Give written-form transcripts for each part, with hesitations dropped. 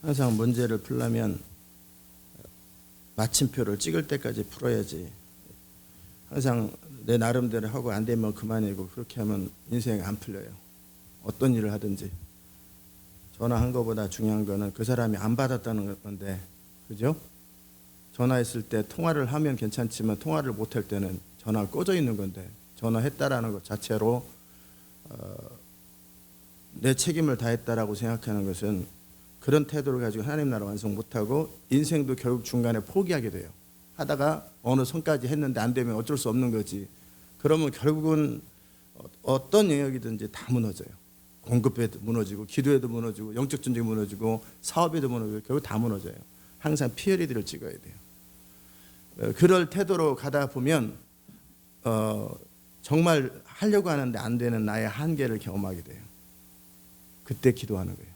항상 문제를 풀려면 마침표를 찍을 때까지 풀어야지. 항상 내 나름대로 하고 안 되면 그만이고, 그렇게 하면 인생 안 풀려요. 어떤 일을 하든지. 전화한 것보다 중요한 거는 그 사람이 안 받았다는 건데, 그죠? 전화했을 때 통화를 하면 괜찮지만 통화를 못할 때는 전화가 꺼져 있는 건데, 전화했다라는 것 자체로 내 책임을 다했다라고 생각하는 것은, 그런 태도를 가지고 하나님 나라 완성 못하고 인생도 결국 중간에 포기하게 돼요. 하다가 어느 선까지 했는데 안 되면 어쩔 수 없는 거지. 그러면 결국은 어떤 영역이든지 다 무너져요. 공급에도 무너지고, 기도에도 무너지고, 영적 전쟁이 무너지고, 사업에도 무너지고, 결국 다 무너져요. 항상 피어리드를 찍어야 돼요. 그럴 태도로 가다 보면 정말 하려고 하는데 안 되는 나의 한계를 경험하게 돼요. 그때 기도하는 거예요.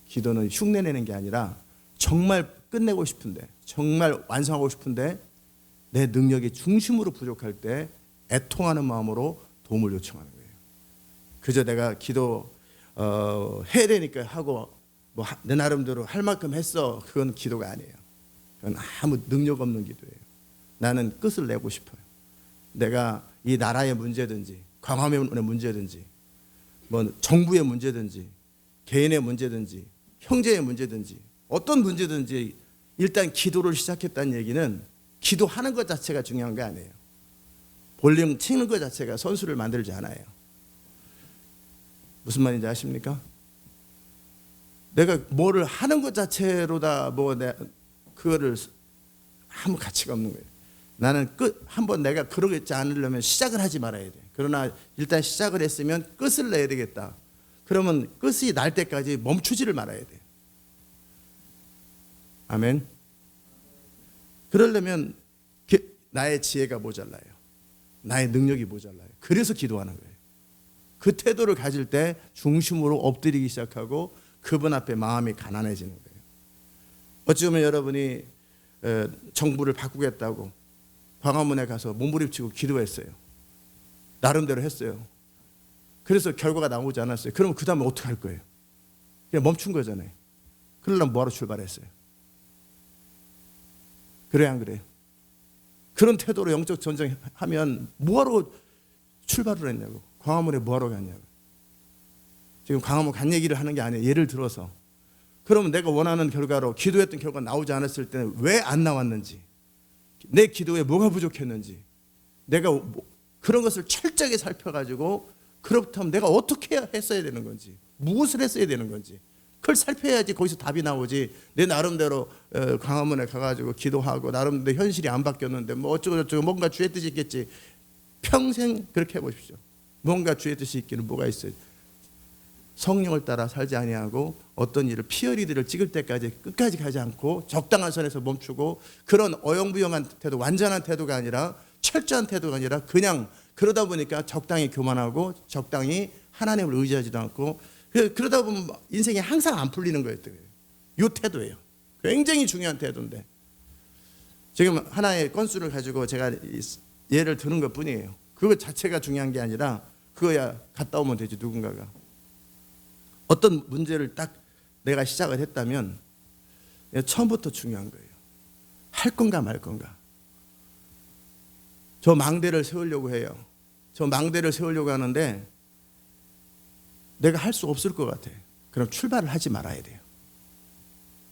기도는 흉내내는 게 아니라 정말 끝내고 싶은데, 정말 완성하고 싶은데 내 능력이 중심으로 부족할 때 애통하는 마음으로 도움을 요청하는 거예요. 그저 내가 기도 해야 되니까 하고 뭐 내 나름대로 할 만큼 했어, 그건 기도가 아니에요. 그건 아무 능력 없는 기도예요. 나는 끝을 내고 싶어요. 내가 이 나라의 문제든지, 광화문의 문제든지, 뭐 정부의 문제든지, 개인의 문제든지, 형제의 문제든지, 어떤 문제든지 일단 기도를 시작했다는 얘기는 기도하는 것 자체가 중요한 게 아니에요. 볼륨 치는 것 자체가 선수를 만들지 않아요. 무슨 말인지 아십니까? 내가 뭐를 하는 것 자체로다 그거를 아무 가치가 없는 거예요. 나는 한번 내가 그러겠지 않으려면 시작을 하지 말아야 돼. 그러나 일단 시작을 했으면 끝을 내야 되겠다. 그러면 끝이 날 때까지 멈추지를 말아야 돼요. 아멘. 그러려면 나의 지혜가 모자라요. 나의 능력이 모자라요. 그래서 기도하는 거예요. 그 태도를 가질 때 중심으로 엎드리기 시작하고 그분 앞에 마음이 가난해지는 거예요. 어찌 보면 여러분이 정부를 바꾸겠다고 광화문에 가서 몸부림치고 기도했어요. 나름대로 했어요. 그래서 결과가 나오지 않았어요. 그러면 그 다음에 어떻게 할 거예요? 그냥 멈춘 거잖아요. 그러려면 뭐하러 출발했어요? 그래야 안 그래요? 그런 태도로 영적 전쟁하면 뭐하러 출발을 했냐고. 광화문에 뭐하러 갔냐고. 지금 광화문 간 얘기를 하는 게 아니에요. 예를 들어서. 그러면 내가 원하는 결과로 기도했던 결과가 나오지 않았을 때는 왜 안 나왔는지, 내 기도에 뭐가 부족했는지, 내가 그런 것을 철저하게 살펴가지고, 그렇다면 내가 어떻게 했어야 되는 건지, 무엇을 했어야 되는 건지, 그걸 살펴야지 거기서 답이 나오지. 내 나름대로 광화문에 가가지고 기도하고 나름대로 현실이 안 바뀌었는데 뭐 어쩌고저쩌고 뭔가 주의 뜻이 있겠지. 평생 그렇게 해보십시오. 뭔가 주의 뜻이 있기는 뭐가 있어요. 성령을 따라 살지 아니하고 어떤 일을 피어리드를 찍을 때까지 끝까지 가지 않고 적당한 선에서 멈추고, 그런 어영부영한 태도, 완전한 태도가 아니라, 철저한 태도가 아니라 그냥 그러다 보니까 적당히 교만하고 적당히 하나님을 의지하지도 않고, 그러다 보면 인생이 항상 안 풀리는 거예요. 이 태도예요. 굉장히 중요한 태도인데, 지금 하나의 건수를 가지고 제가 예를 드는 것 뿐이에요. 그거 자체가 중요한 게 아니라 그거야 갔다 오면 되지. 누군가가 어떤 문제를 딱 내가 시작을 했다면 처음부터 중요한 거예요. 할 건가 말 건가. 저 망대를 세우려고 해요. 저 망대를 세우려고 하는데 내가 할 수 없을 것 같아. 그럼 출발을 하지 말아야 돼요.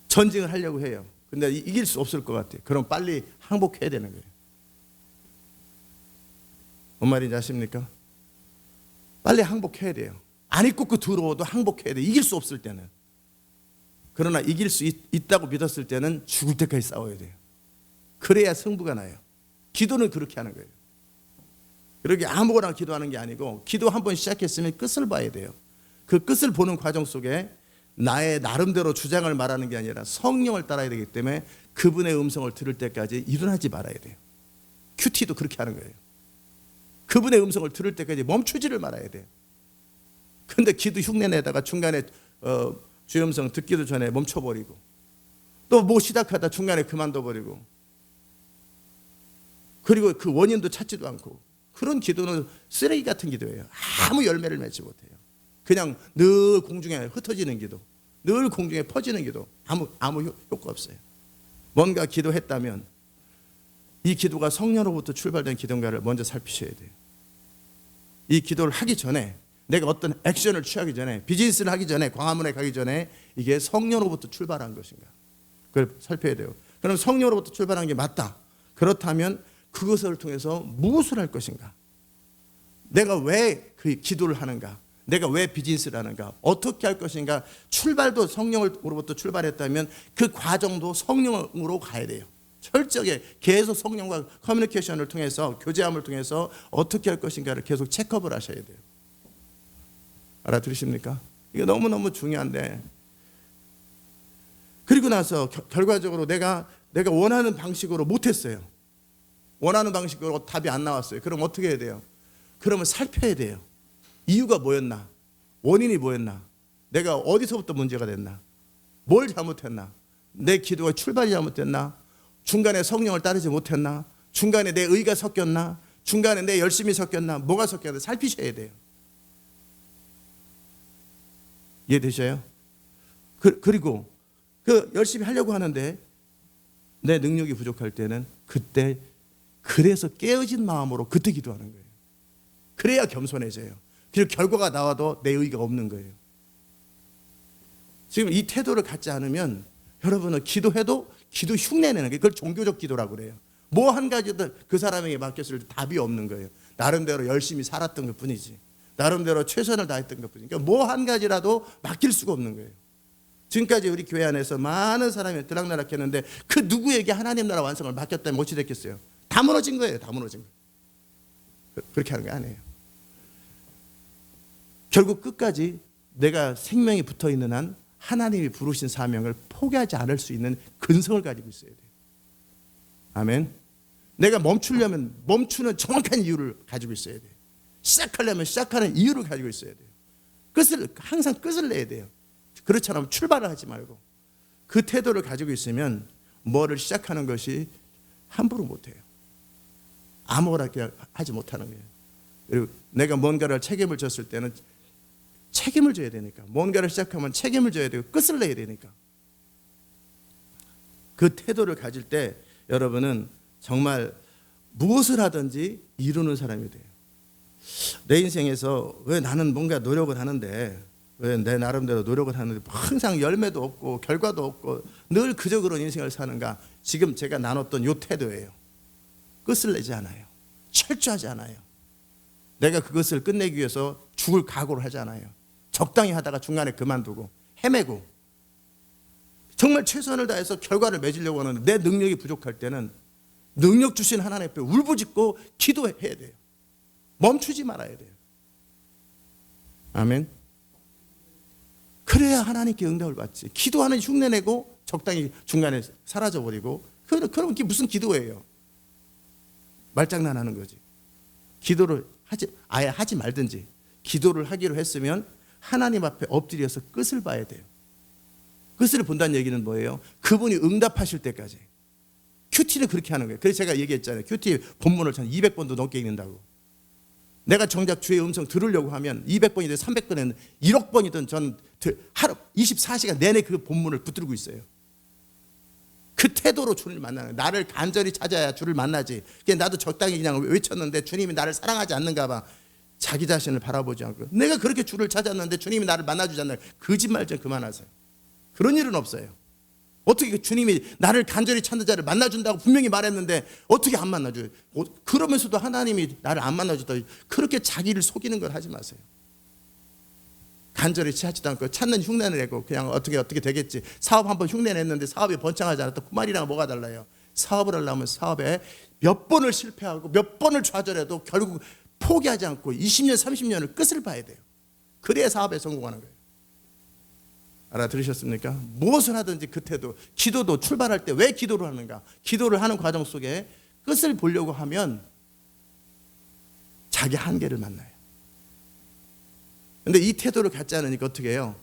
전쟁을 하려고 해요. 근데 이길 수 없을 것 같아. 그럼 빨리 항복해야 되는 거예요. 뭔 말인지 아십니까? 빨리 항복해야 돼요. 안 입고 들어오도 항복해야 돼요. 이길 수 없을 때는. 그러나 이길 수 있다고 믿었을 때는 죽을 때까지 싸워야 돼요. 그래야 승부가 나요. 기도는 그렇게 하는 거예요. 그렇게 아무거나 기도하는 게 아니고, 기도 한번 시작했으면 끝을 봐야 돼요. 그 끝을 보는 과정 속에 나의 나름대로 주장을 말하는 게 아니라 성령을 따라야 되기 때문에 그분의 음성을 들을 때까지 일어나지 말아야 돼요. 큐티도 그렇게 하는 거예요. 그분의 음성을 들을 때까지 멈추지를 말아야 돼요. 근데 기도 흉내내다가 중간에 주의 음성 듣기도 전에 멈춰버리고, 또 뭐 시작하다 중간에 그만둬버리고, 그리고 그 원인도 찾지도 않고, 그런 기도는 쓰레기 같은 기도예요. 아무 열매를 맺지 못해요. 그냥 늘 공중에 흩어지는 기도. 늘 공중에 퍼지는 기도. 아무 효과 없어요. 뭔가 기도했다면 이 기도가 성령으로부터 출발된 기도인가를 먼저 살피셔야 돼요. 이 기도를 하기 전에, 내가 어떤 액션을 취하기 전에, 비즈니스를 하기 전에, 광화문에 가기 전에 이게 성령으로부터 출발한 것인가, 그걸 살펴야 돼요. 그럼 성령으로부터 출발한 게 맞다. 그렇다면 그것을 통해서 무엇을 할 것인가, 내가 왜 그 기도를 하는가, 내가 왜 비즈니스를 하는가, 어떻게 할 것인가. 출발도 성령으로부터 출발했다면 그 과정도 성령으로 가야 돼요. 철저하게 계속 성령과 커뮤니케이션을 통해서, 교제함을 통해서 어떻게 할 것인가를 계속 체크업을 하셔야 돼요. 알아들으십니까? 이게 너무너무 중요한데, 그리고 나서 결과적으로 내가 원하는 방식으로 못했어요. 원하는 방식으로 답이 안 나왔어요. 그럼 어떻게 해야 돼요? 그러면 살펴야 돼요. 이유가 뭐였나? 원인이 뭐였나? 내가 어디서부터 문제가 됐나? 뭘 잘못했나? 내 기도가 출발이 잘못됐나? 중간에 성령을 따르지 못했나? 중간에 내 의가 섞였나? 중간에 내 열심이 섞였나? 뭐가 섞였나? 살피셔야 돼요. 이해되셔요? 그리고 열심히 하려고 하는데 내 능력이 부족할 때는 그때, 그래서 깨어진 마음으로 그때 기도하는 거예요. 그래야 겸손해져요. 그리고 결과가 나와도 내 의가 없는 거예요. 지금 이 태도를 갖지 않으면 여러분은 기도해도 기도 흉내내는 거예요. 그걸 종교적 기도라고 그래요. 뭐 한 가지도 그 사람에게 맡겼을 때 답이 없는 거예요. 나름대로 열심히 살았던 것 뿐이지, 나름대로 최선을 다했던 것 뿐이지. 그러니까 뭐 한 가지라도 맡길 수가 없는 거예요. 지금까지 우리 교회 안에서 많은 사람이 들락날락했는데 그 누구에게 하나님 나라 완성을 맡겼다면 어찌 됐겠어요? 다 무너진 거예요. 다 무너진 거예요. 그렇게 하는 게 아니에요. 결국 끝까지 내가 생명이 붙어있는 한 하나님이 부르신 사명을 포기하지 않을 수 있는 근성을 가지고 있어야 돼요. 아멘. 내가 멈추려면 멈추는 정확한 이유를 가지고 있어야 돼요. 시작하려면 시작하는 이유를 가지고 있어야 돼요. 항상 끝을 내야 돼요. 그렇지 않으면 출발을 하지 말고 그 태도를 가지고 있으면 뭐를 시작하는 것이 함부로 못해요. 아무거나 그냥 하지 못하는 거예요. 그리고 내가 뭔가를 책임을 졌을 때는 책임을 져야 되니까, 뭔가를 시작하면 책임을 져야 되고 끝을 내야 되니까, 그 태도를 가질 때 여러분은 정말 무엇을 하든지 이루는 사람이 돼요. 내 인생에서 왜 나는 뭔가 노력을 하는데, 왜 내 나름대로 노력을 하는데 항상 열매도 없고 결과도 없고 늘 그저 그런 인생을 사는가? 지금 제가 나눴던 이 태도예요. 끝을 내지 않아요. 철저하지 않아요. 내가 그것을 끝내기 위해서 죽을 각오를 하지 않아요. 적당히 하다가 중간에 그만두고 헤매고, 정말 최선을 다해서 결과를 맺으려고 하는데 내 능력이 부족할 때는 능력 주신 하나님 앞에 울부짖고 기도해야 돼요. 멈추지 말아야 돼요. 아멘. 그래야 하나님께 응답을 받지. 기도하는 흉내내고 적당히 중간에 사라져버리고, 그럼 이게 무슨 기도예요? 말장난하는 거지. 기도를 아예 하지 말든지, 기도를 하기로 했으면 하나님 앞에 엎드려서 끝을 봐야 돼요. 끝을 본다는 얘기는 뭐예요? 그분이 응답하실 때까지. 큐티는 그렇게 하는 거예요. 그래서 제가 얘기했잖아요. 큐티 본문을 전 200번도 넘게 읽는다고. 내가 정작 주의 음성 들으려고 하면 200번이든 300번이든 1억 번이든 전 하루 24시간 내내 그 본문을 붙들고 있어요. 그 태도로 주를 만나는, 나를 간절히 찾아야 주를 만나지. 나도 적당히 그냥 외쳤는데 주님이 나를 사랑하지 않는가 봐. 자기 자신을 바라보지 않고, 내가 그렇게 주를 찾았는데 주님이 나를 만나주지 않나, 거짓말 좀 그만하세요. 그런 일은 없어요. 어떻게 주님이 나를 간절히 찾는 자를 만나준다고 분명히 말했는데 어떻게 안 만나줘요? 그러면서도 하나님이 나를 안 만나줬다. 그렇게 자기를 속이는 걸 하지 마세요. 간절히 찾지도 않고 찾는 흉내를 내고 그냥 어떻게 되겠지. 사업 한번 흉내냈는데 사업이 번창하지 않았다. 그 말이랑 뭐가 달라요? 사업을 하려면 사업에 몇 번을 실패하고 몇 번을 좌절해도 결국 포기하지 않고 20년 30년을 끝을 봐야 돼요. 그래야 사업에 성공하는 거예요. 알아들으셨습니까? 무엇을 하든지 그 태도, 기도도 출발할 때 왜 기도를 하는가? 기도를 하는 과정 속에 끝을 보려고 하면 자기 한계를 만나요. 그런데 이 태도를 갖지 않으니까 어떻게 해요?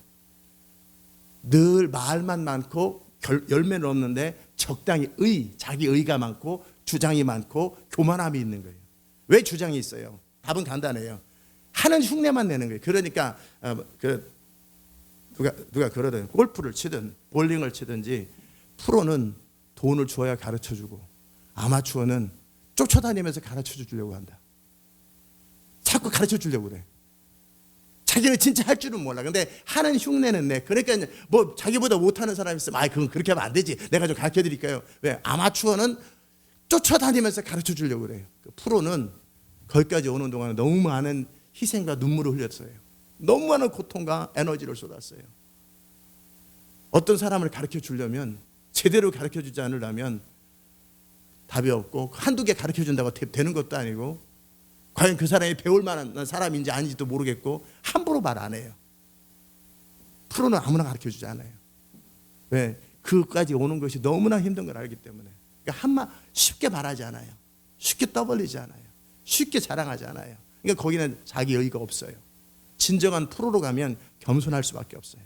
늘 말만 많고 열매는 없는데 적당히 자기 의가 많고 주장이 많고 교만함이 있는 거예요. 왜 주장이 있어요? 답은 간단해요. 하는 흉내만 내는 거예요. 그러니까 누가 그러든 골프를 치든 볼링을 치든지 프로는 돈을 줘야 가르쳐주고 아마추어는 쫓아다니면서 가르쳐주려고 한다. 자꾸 가르쳐주려고 그래. 자기는 진짜 할 줄은 몰라. 근데 하는 흉내는 내. 그러니까 뭐 자기보다 못하는 사람이 있으면 그건 그렇게 하면 안 되지. 내가 좀 가르쳐 드릴까요? 왜? 아마추어는 쫓아다니면서 가르쳐 주려고 그래요. 프로는 거기까지 오는 동안 너무 많은 희생과 눈물을 흘렸어요. 너무 많은 고통과 에너지를 쏟았어요. 어떤 사람을 가르쳐 주려면 제대로 가르쳐 주지 않으려면 답이 없고 한두 개 가르쳐 준다고 되는 것도 아니고 과연 그 사람이 배울 만한 사람인지 아닌지도 모르겠고 함부로 말 안 해요. 프로는 아무나 가르쳐 주지 않아요. 왜? 그까지 오는 것이 너무나 힘든 걸 알기 때문에. 그러니까 쉽게 말하지 않아요. 쉽게 떠벌리지 않아요. 쉽게 자랑하지 않아요. 그러니까 거기는 자기 의의가 없어요. 진정한 프로로 가면 겸손할 수밖에 없어요.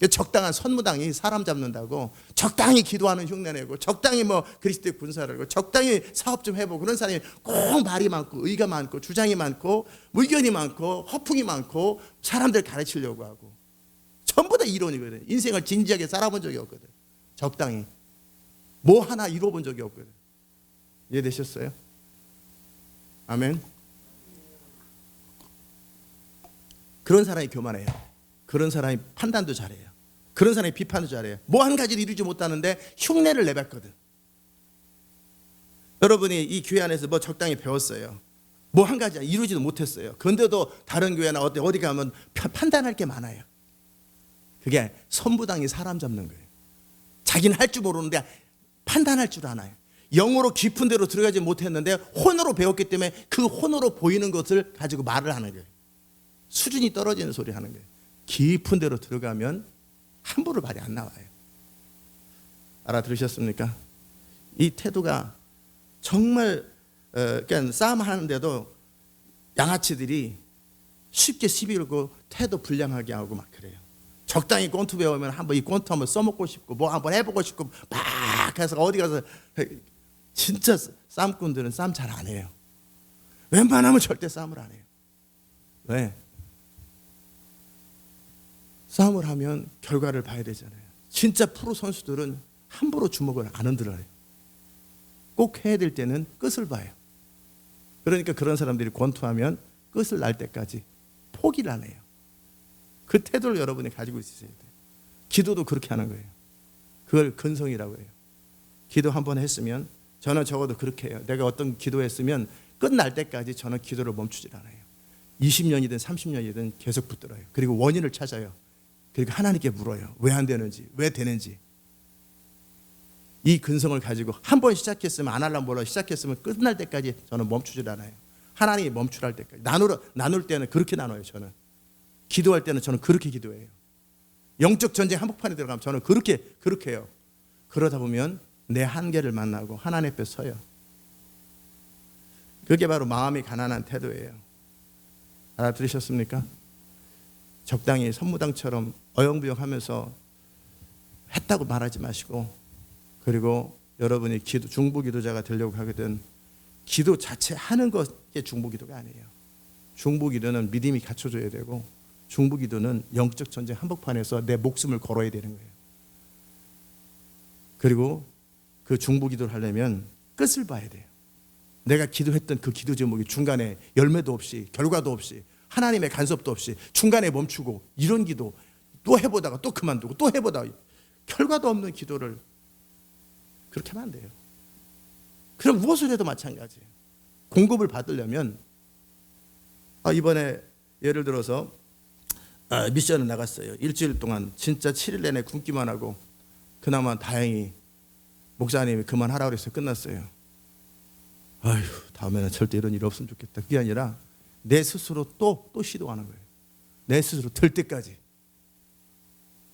적당한 선무당이 사람 잡는다고 적당히 기도하는 흉내내고 적당히 뭐 그리스도의 군사를 하고 적당히 사업 좀 해보고 그런 사람이 꼭 말이 많고 의가 많고 주장이 많고 의견이 많고 허풍이 많고 사람들 가르치려고 하고 전부 다 이론이거든. 인생을 진지하게 살아본 적이 없거든. 적당히 뭐 하나 이뤄본 적이 없거든. 이해되셨어요? 아멘. 그런 사람이 교만해요. 그런 사람이 판단도 잘해요. 그런 사람이 비판도 잘해요. 뭐 한 가지를 이루지 못하는데 흉내를 내봤거든. 여러분이 이 교회 안에서 뭐 적당히 배웠어요. 뭐 한 가지 이루지도 못했어요. 그런데도 다른 교회나 어디 가면 판단할 게 많아요. 그게 선부당이 사람 잡는 거예요. 자기는 할 줄 모르는데 판단할 줄 아나요. 영어로 깊은 데로 들어가지 못했는데 혼으로 배웠기 때문에 그 혼으로 보이는 것을 가지고 말을 하는 거예요. 수준이 떨어지는 소리 하는 거예요. 깊은 데로 들어가면 함부로 말이 안 나와요. 알아들으셨습니까? 이 태도가 정말 그러니까 싸움하는데도 양아치들이 쉽게 시비 걸고 태도 불량하게 하고 막 그래요. 적당히 꼰투 배우면 한번 이 꼰투 한번 써먹고 싶고 뭐 한번 해보고 싶고 막 해서 어디 가서 진짜 싸움꾼들은 싸움 잘 안 해요. 웬만하면 절대 싸움을 안 해요. 왜? 싸움을 하면 결과를 봐야 되잖아요. 진짜 프로 선수들은 함부로 주먹을 안 흔들어요. 꼭 해야 될 때는 끝을 봐요. 그러니까 그런 사람들이 권투하면 끝을 날 때까지 포기를 안 해요. 그 태도를 여러분이 가지고 있으셔야 돼요. 기도도 그렇게 하는 거예요. 그걸 근성이라고 해요. 기도 한번 했으면 저는 적어도 그렇게 해요. 내가 어떤 기도했으면 끝날 때까지 저는 기도를 멈추질 않아요. 20년이든 30년이든 계속 붙들어요. 그리고 원인을 찾아요. 그리고 하나님께 물어요. 왜 안 되는지, 왜 되는지. 이 근성을 가지고 한 번 시작했으면 안 하려면 몰라 시작했으면 끝날 때까지 저는 멈추질 않아요. 하나님이 멈추랄 때까지. 나눌 때는 그렇게 나눠요. 저는. 기도할 때는 저는 그렇게 기도해요. 영적 전쟁 한복판에 들어가면 저는 그렇게 해요. 그러다 보면 내 한계를 만나고 하나님 앞에 서요. 그게 바로 마음이 가난한 태도예요. 알아들으셨습니까? 적당히 선무당처럼 어영부영하면서 했다고 말하지 마시고, 그리고 여러분이 중보 기도자가 되려고 하거든 기도 자체 하는 것이 중보 기도가 아니에요. 중보 기도는 믿음이 갖춰져야 되고 중보 기도는 영적 전쟁 한복판에서 내 목숨을 걸어야 되는 거예요. 그리고 그 중보 기도를 하려면 끝을 봐야 돼요. 내가 기도했던 그 기도 제목이 중간에 열매도 없이 결과도 없이 하나님의 간섭도 없이 중간에 멈추고 이런 기도 또 해보다가 또 그만두고 또 해보다가 결과도 없는 기도를 그렇게 하면 안 돼요. 그럼 무엇을 해도 마찬가지예요. 공급을 받으려면 이번에 예를 들어서 미션을 나갔어요. 일주일 동안 진짜 7일 내내 굶기만 하고 그나마 다행히 목사님이 그만하라고 해서 끝났어요. 아휴, 다음에는 절대 이런 일이 없으면 좋겠다. 그게 아니라 내 스스로 또 시도하는 거예요. 내 스스로 될 때까지.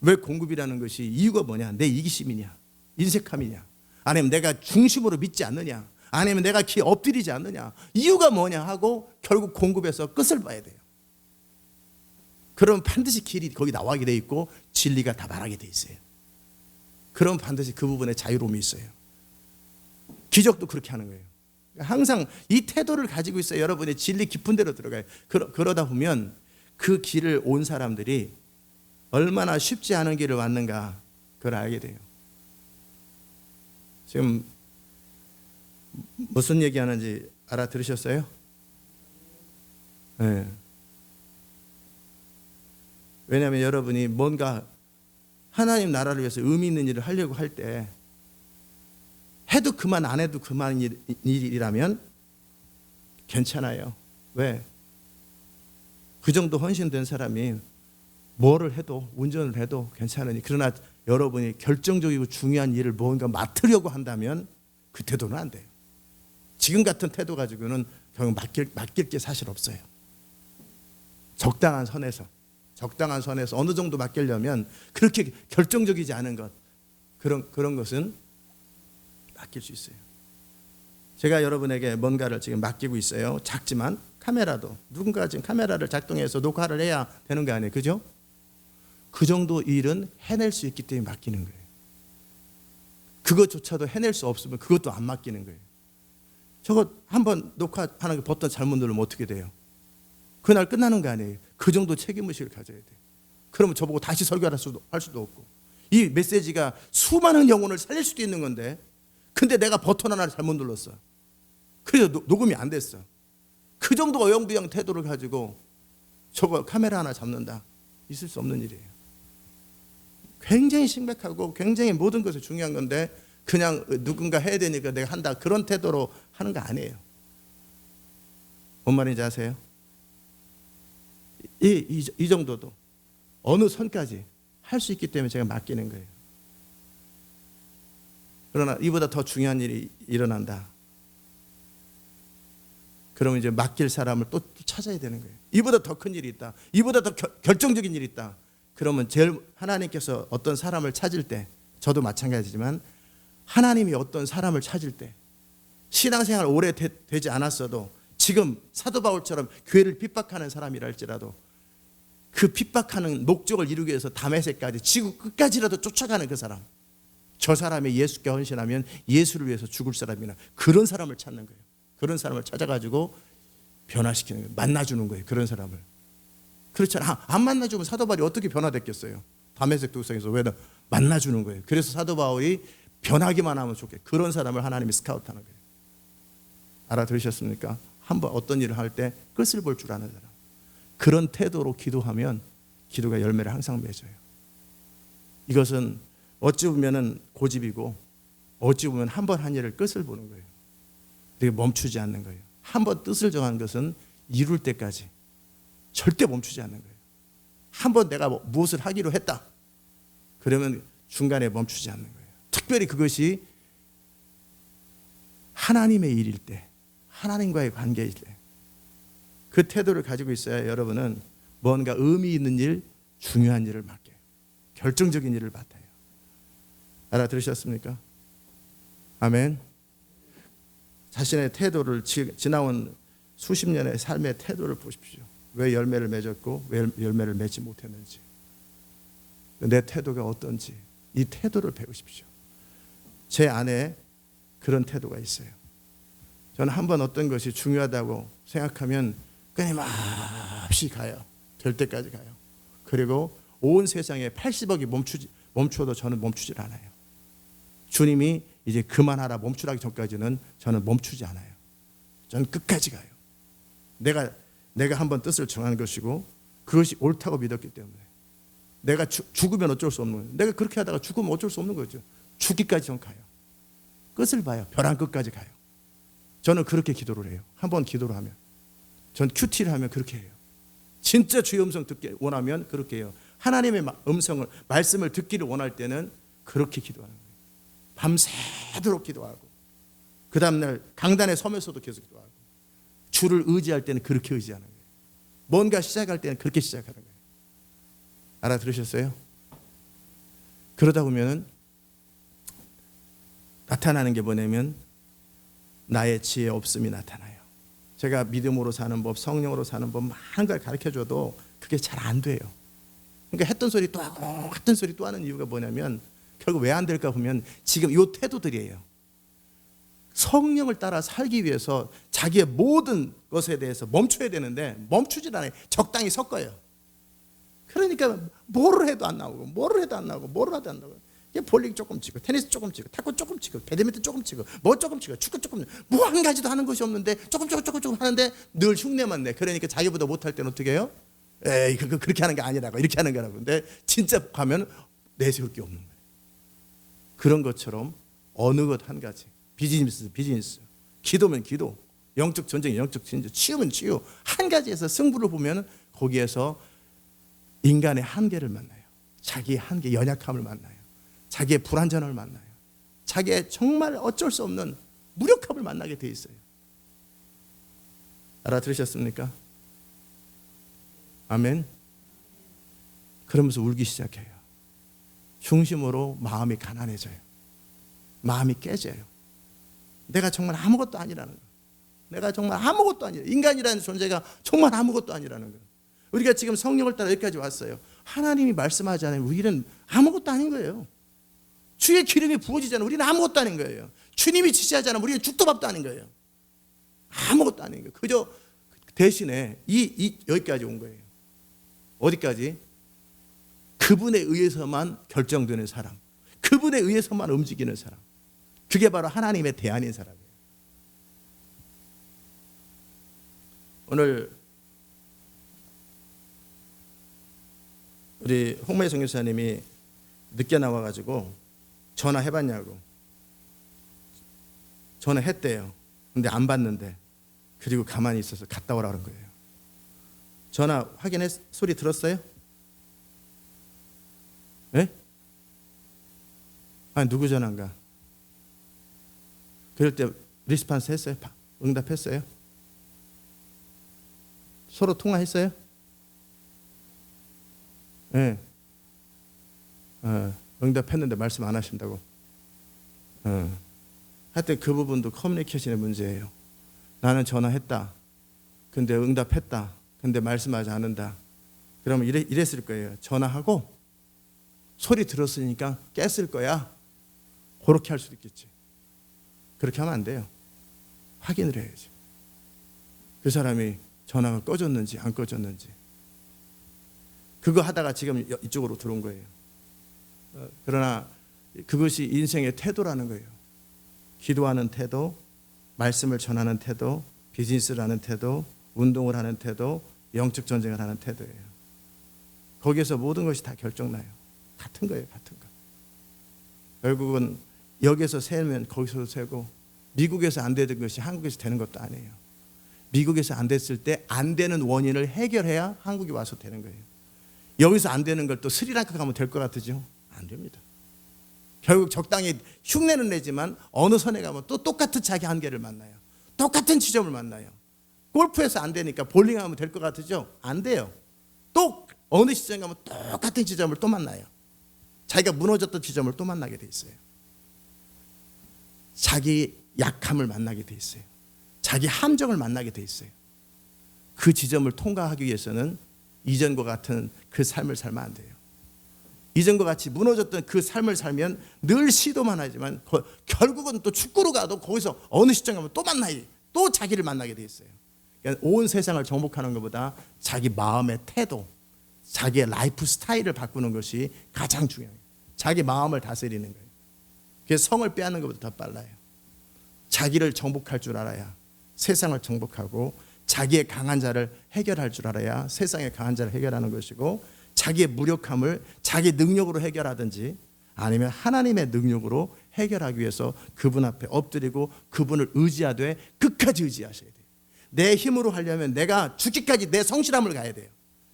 왜 공급이라는 것이 이유가 뭐냐? 내 이기심이냐? 인색함이냐? 아니면 내가 중심으로 믿지 않느냐? 아니면 내가 기 엎드리지 않느냐? 이유가 뭐냐 하고 결국 공급에서 끝을 봐야 돼요. 그러면 반드시 길이 거기 나와게 돼 있고 진리가 다 말하게 돼 있어요. 그럼 반드시 그 부분에 자유로움이 있어요. 기적도 그렇게 하는 거예요. 항상 이 태도를 가지고 있어요. 여러분의 진리 깊은 데로 들어가요. 그러다 보면 그 길을 온 사람들이 얼마나 쉽지 않은 길을 왔는가 그걸 알게 돼요. 지금 무슨 얘기하는지 알아들으셨어요? 네. 왜냐하면 여러분이 뭔가 하나님 나라를 위해서 의미 있는 일을 하려고 할 때 해도 그만 안 해도 그만 일이라면 괜찮아요. 왜? 그 정도 헌신된 사람이 뭐를 해도 운전을 해도 괜찮으니. 그러나 여러분이 결정적이고 중요한 일을 뭔가 맡으려고 한다면 그 태도는 안 돼요. 지금 같은 태도 가지고는 결국 맡길 게 사실 없어요. 적당한 선에서 어느 정도 맡기려면 그렇게 결정적이지 않은 것 그런 것은 맡길 수 있어요. 제가 여러분에게 뭔가를 지금 맡기고 있어요. 작지만 카메라도 누군가 지금 카메라를 작동해서 녹화를 해야 되는 거 아니에요, 그죠? 그 정도 일은 해낼 수 있기 때문에 맡기는 거예요. 그것조차도 해낼 수 없으면 그것도 안 맡기는 거예요. 저거 한번 녹화하는 거 버튼 잘못 누르면 어떻게 돼요? 그날 끝나는 거 아니에요. 그 정도 책임의식을 가져야 돼요. 그러면 저보고 다시 설교할 수도 없고, 이 메시지가 수많은 영혼을 살릴 수도 있는 건데, 근데 내가 버튼 하나를 잘못 눌렀어. 그래서 녹음이 안 됐어. 그 정도 어영부영 태도를 가지고 저거 카메라 하나 잡는다. 있을 수 없는 일이에요. 굉장히 심각하고 굉장히 모든 것이 중요한 건데 그냥 누군가 해야 되니까 내가 한다 그런 태도로 하는 거 아니에요. 뭔 말인지 아세요? 이 정도도 어느 선까지 할 수 있기 때문에 제가 맡기는 거예요. 그러나 이보다 더 중요한 일이 일어난다. 그러면 이제 맡길 사람을 또 찾아야 되는 거예요. 이보다 더 큰 일이 있다. 이보다 더 결정적인 일이 있다. 그러면 제일 하나님께서 어떤 사람을 찾을 때, 저도 마찬가지지만 하나님이 어떤 사람을 찾을 때, 신앙생활 오래 되지 않았어도 지금 사도 바울처럼 교회를 핍박하는 사람이라 할지라도 그 핍박하는 목적을 이루기 위해서 다메섹까지 지구 끝까지라도 쫓아가는 그 사람, 저 사람이 예수께 헌신하면 예수를 위해서 죽을 사람이나 그런 사람을 찾는 거예요. 그런 사람을 찾아가지고 변화시키는 거예요. 만나주는 거예요. 그런 사람을. 그렇잖아. 안 만나주면 사도 바울이 어떻게 변화됐겠어요? 다메섹 도성에서 왜 만나주는 거예요. 그래서 사도 바울이 변하기만 하면 좋겠어요. 그런 사람을 하나님이 스카우트하는 거예요. 알아들으셨습니까? 한번 어떤 일을 할 때 끝을 볼 줄 아는 사람. 그런 태도로 기도하면 기도가 열매를 항상 맺어요. 이것은 어찌 보면 고집이고 어찌 보면 한 번 한 일을 끝을 보는 거예요. 되게 멈추지 않는 거예요. 한 번 뜻을 정한 것은 이룰 때까지 절대 멈추지 않는 거예요. 한 번 내가 무엇을 하기로 했다. 그러면 중간에 멈추지 않는 거예요. 특별히 그것이 하나님의 일일 때, 하나님과의 관계일 때, 그 태도를 가지고 있어야 여러분은 뭔가 의미 있는 일, 중요한 일을 맡겨요. 결정적인 일을 맡아요. 알아들으셨습니까? 아멘. 자신의 태도를 지나온 수십 년의 삶의 태도를 보십시오. 왜 열매를 맺었고 왜 열매를 맺지 못했는지, 내 태도가 어떤지 이 태도를 배우십시오. 제 안에 그런 태도가 있어요. 저는 한번 어떤 것이 중요하다고 생각하면 끊임없이 가요. 될 때까지 가요. 그리고 온 세상에 80억이 멈춰도 저는 멈추질 않아요. 주님이 이제 그만하라 멈추라기 전까지는 저는 멈추지 않아요. 저는 끝까지 가요. 내가 한번 뜻을 정한 것이고 그것이 옳다고 믿었기 때문에 내가 죽으면 어쩔 수 없는 거예요. 내가 그렇게 하다가 죽으면 어쩔 수 없는 거죠. 죽기까지 전 가요. 끝을 봐요. 벼랑 끝까지 가요. 저는 그렇게 기도를 해요. 한번 기도를 하면. 전 큐티를 하면 그렇게 해요. 진짜 주의 음성 듣기 원하면 그렇게 해요. 하나님의 말씀을 듣기를 원할 때는 그렇게 기도하는 거예요. 밤새도록 기도하고 그 다음날 강단에 서면서도 계속 기도하고 주를 의지할 때는 그렇게 의지하는 거예요. 뭔가 시작할 때는 그렇게 시작하는 거예요. 알아들으셨어요? 그러다 보면 나타나는 게 뭐냐면 나의 지혜 없음이 나타나요. 제가 믿음으로 사는 법, 성령으로 사는 법 많은 걸 가르쳐줘도 그게 잘 안 돼요. 그러니까 했던 소리 또 하고 했던 소리 또 하는 이유가 뭐냐면 결국 왜 안 될까 보면 지금 이 태도들이에요. 성령을 따라 살기 위해서 자기의 모든 것에 대해서 멈춰야 되는데 멈추질 않아요. 적당히 섞어요. 그러니까 뭐를 해도 안 나오고, 뭐를 해도 안 나오고, 뭐를 해도 안 나오고. 볼링 조금 치고, 테니스 조금 치고, 탁구 조금 치고, 배드민턴 조금 치고, 뭐 조금 치고, 축구 조금, 뭐 한 가지도 하는 것이 없는데 조금 하는데 늘 흉내만 내. 그러니까 자기보다 못할 때는 어떻게 해요? 에이, 그렇게 하는 게 아니라고, 이렇게 하는 거라고. 근데 진짜 가면 내세울 게 없는 거예요. 그런 것처럼 어느 것 한 가지, 비즈니스, 기도면 기도, 영적 전쟁, 치유면 치유, 한 가지에서 승부를 보면 거기에서 인간의 한계를 만나요. 자기의 한계, 연약함을 만나요. 자기의 불완전함을 만나요. 자기의 정말 어쩔 수 없는 무력함을 만나게 돼 있어요. 알아들으셨습니까? 아멘. 그러면서 울기 시작해요. 중심으로 마음이 가난해져요. 마음이 깨져요. 내가 정말 아무것도 아니라는 거. 내가 정말 아무것도 아니라, 인간이라는 존재가 정말 아무것도 아니라는 거. 우리가 지금 성령을 따라 여기까지 왔어요. 하나님이 말씀하지 않으면 우리는 아무것도 아닌 거예요. 주의 기름이 부어지지 않으면 우리는 아무것도 아닌 거예요. 주님이 지시하지 않으면 우리는 죽도 밥도 아닌 거예요. 아무것도 아닌 거예요. 그저 대신에 여기까지 온 거예요. 어디까지? 그분에 의해서만 결정되는 사람, 그분에 의해서만 움직이는 사람, 그게 바로 하나님의 대안인 사람이에요. 오늘 우리 홍매 선교사님이 늦게 나와가지고 전화해봤냐고. 전화했대요. 근데 안 받는데, 그리고 가만히 있어서 갔다 오라는 거예요. 전화 확인했, 소리 들었어요? 예? 아니, 누구 전화인가? 그럴 때 리스판스 했어요? 응답했어요? 서로 통화했어요? 예. 응답했는데 말씀 안 하신다고. 하여튼 그 부분도 커뮤니케이션의 문제예요. 나는 전화했다. 근데 응답했다. 근데 말씀하지 않는다. 그러면 이랬을 거예요. 전화하고 소리 들었으니까 깼을 거야. 그렇게 할 수도 있겠지. 그렇게 하면 안 돼요. 확인을 해야지. 그 사람이 전화가 꺼졌는지 안 꺼졌는지. 그거 하다가 지금 이쪽으로 들어온 거예요. 그러나 그것이 인생의 태도라는 거예요. 기도하는 태도, 말씀을 전하는 태도, 비즈니스를 하는 태도, 운동을 하는 태도, 영적 전쟁을 하는 태도예요. 거기에서 모든 것이 다 결정나요. 같은 거예요, 같은 거. 결국은 여기서 세면 거기서도 세고, 미국에서 안 되던 것이 한국에서 되는 것도 아니에요. 미국에서 안 됐을 때 안 되는 원인을 해결해야 한국에 와서 되는 거예요. 여기서 안 되는 걸 또 스리랑카 가면 될 것 같으죠? 안 됩니다. 결국 적당히 흉내는 내지만 어느 선에 가면 또 똑같은 자기 한계를 만나요. 똑같은 지점을 만나요. 골프에서 안 되니까 볼링하면 될 것 같으죠? 안 돼요. 또 어느 시점에 가면 똑같은 지점을 또 만나요. 자기가 무너졌던 지점을 또 만나게 돼 있어요. 자기 약함을 만나게 돼 있어요. 자기 함정을 만나게 돼 있어요. 그 지점을 통과하기 위해서는 이전과 같은 그 삶을 살면 안 돼요. 이전과 같이 무너졌던 그 삶을 살면 늘 시도만 하지만 결국은 또 축구로 가도 거기서 어느 시점에 가면 또 만나요. 또 자기를 만나게 돼 있어요. 그러니까 온 세상을 정복하는 것보다 자기 마음의 태도, 자기의 라이프 스타일을 바꾸는 것이 가장 중요해요. 자기 마음을 다스리는 거예요. 그래서 성을 빼앗는 것보다 더 빨라요. 자기를 정복할 줄 알아야 세상을 정복하고, 자기의 강한 자를 해결할 줄 알아야 세상의 강한 자를 해결하는 것이고, 자기의 무력함을 자기 능력으로 해결하든지 아니면 하나님의 능력으로 해결하기 위해서 그분 앞에 엎드리고 그분을 의지하되 끝까지 의지하셔야 돼요. 내 힘으로 하려면 내가 죽기까지 내 성실함을 가야 돼요.